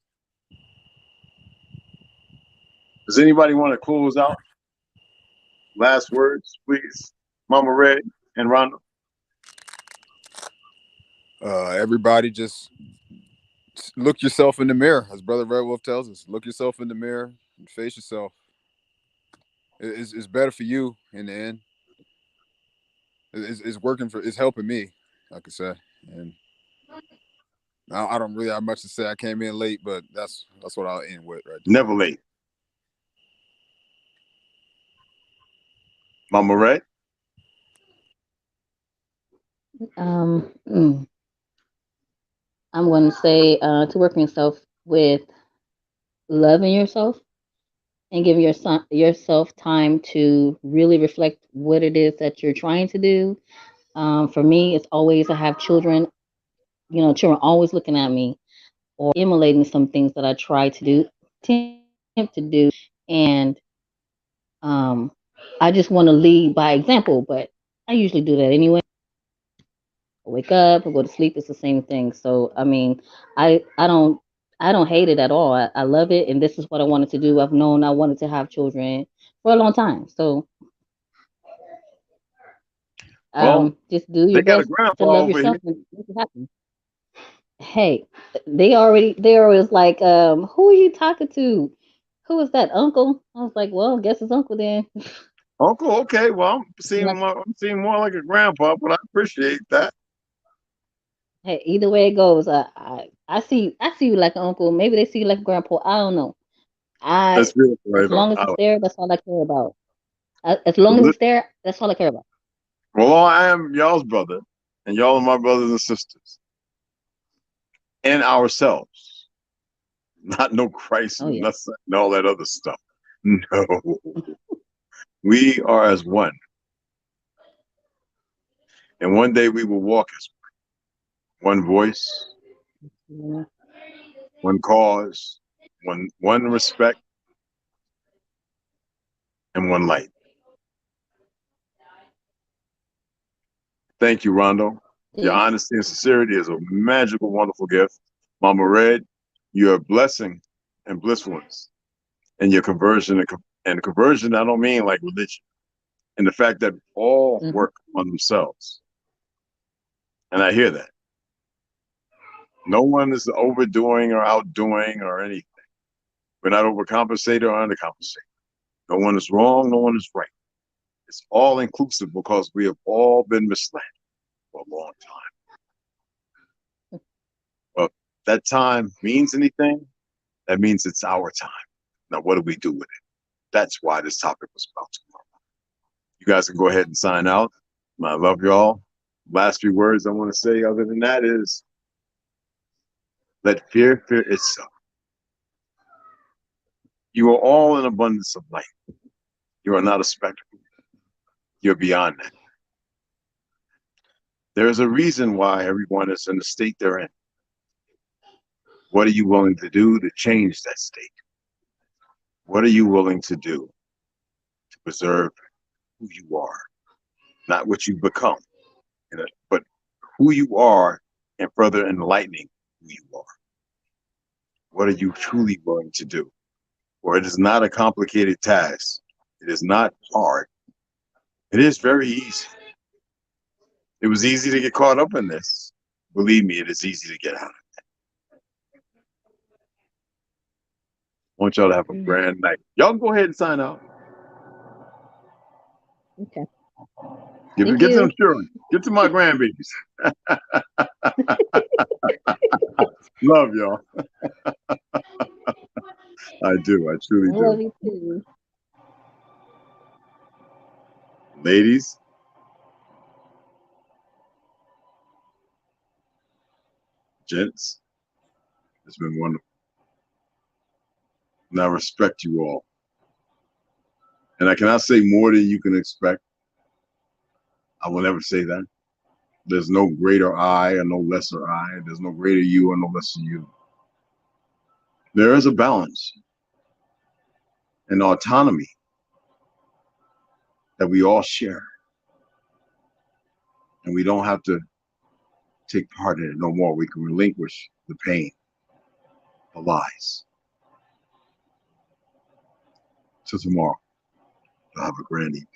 Does anybody want to close out? Last words, please. Mama Red and Rhonda. Everybody just look yourself in the mirror, as Brother Red Wolf tells us. Look yourself in the mirror and face yourself. It's better for you in the end. It's working for. It's helping me, I could say. And I don't really have much to say. I came in late, but that's what I'll end with right there. Never late. Mama Red. I'm going to say to work on yourself with loving yourself and giving yourself time to really reflect what it is that you're trying to do. For me, it's always I have children. Children always looking at me or emulating some things that I try to do, attempt to do, and um, I just want to lead by example. But I usually do that anyway. I wake up, I go to sleep. It's the same thing. So I mean, I don't hate it at all. I love it, and this is what I wanted to do. I've known I wanted to have children for a long time. So Well, just do they your got a best to grandpa love over here. yourself and make it happen. Hey, they always like, who are you talking to? Who is that, uncle? I was like, well, I guess it's uncle then. Uncle, okay. Well, Like, I'm seeing more like a grandpa, but I appreciate that. hey, either way it goes, I see you like an uncle. Maybe they see you like a grandpa. I don't know. That's I beautiful right As on. long as it's there, that's all I care about. As long as it's there, that's all I care about. Well, I am y'all's brother, and y'all are my brothers and sisters, and ourselves. Not no Christ Oh and yeah. nothing and all that other stuff. No, we are as one, and one day we will walk as one voice, Yeah. one cause, one respect, and one light. Thank you, Rondo. Your Thank honesty and sincerity is a magical, wonderful gift. Mama Red, you're a blessing and blissfulness. And your conversion and conversion, I don't mean like religion, and the fact that all you. work on themselves. And I hear that. No one is overdoing or outdoing or anything. We're not overcompensated or undercompensated. No one is wrong, no one is right. It's all inclusive because we have all been misled for a long time. Well, that time means anything, that means it's our time. Now, what do we do with it? That's why this topic was about tomorrow. You guys can go ahead and sign out. I love y'all. Last few words I want to say other than that is let fear fear itself. You are all in abundance of light. You are not a spectacle. You're beyond that. There is a reason why everyone is in the state they're in. What are you willing to do to change that state? What are you willing to do to preserve who you are? Not what you've become, but who you are and further enlightening who you are. What are you truly willing to do? For it is not a complicated task. It is not hard. It is very easy. It was easy to get caught up in this. Believe me, it is easy to get out of it. I want y'all to have a grand night. Y'all can go ahead and sign out. Okay. Get Thank to you. them children. Get to my grandbabies. Love y'all. I do. I truly I love do. you too. Ladies, gents, it's been wonderful. And I respect you all. And I cannot say more than you can expect. I will never say that. There's no greater I or no lesser I. There's no greater you or no lesser you. There is a balance and autonomy that we all share. And we don't have to take part in it no more. We can relinquish the pain, the lies. Till tomorrow. You'll have a grand evening.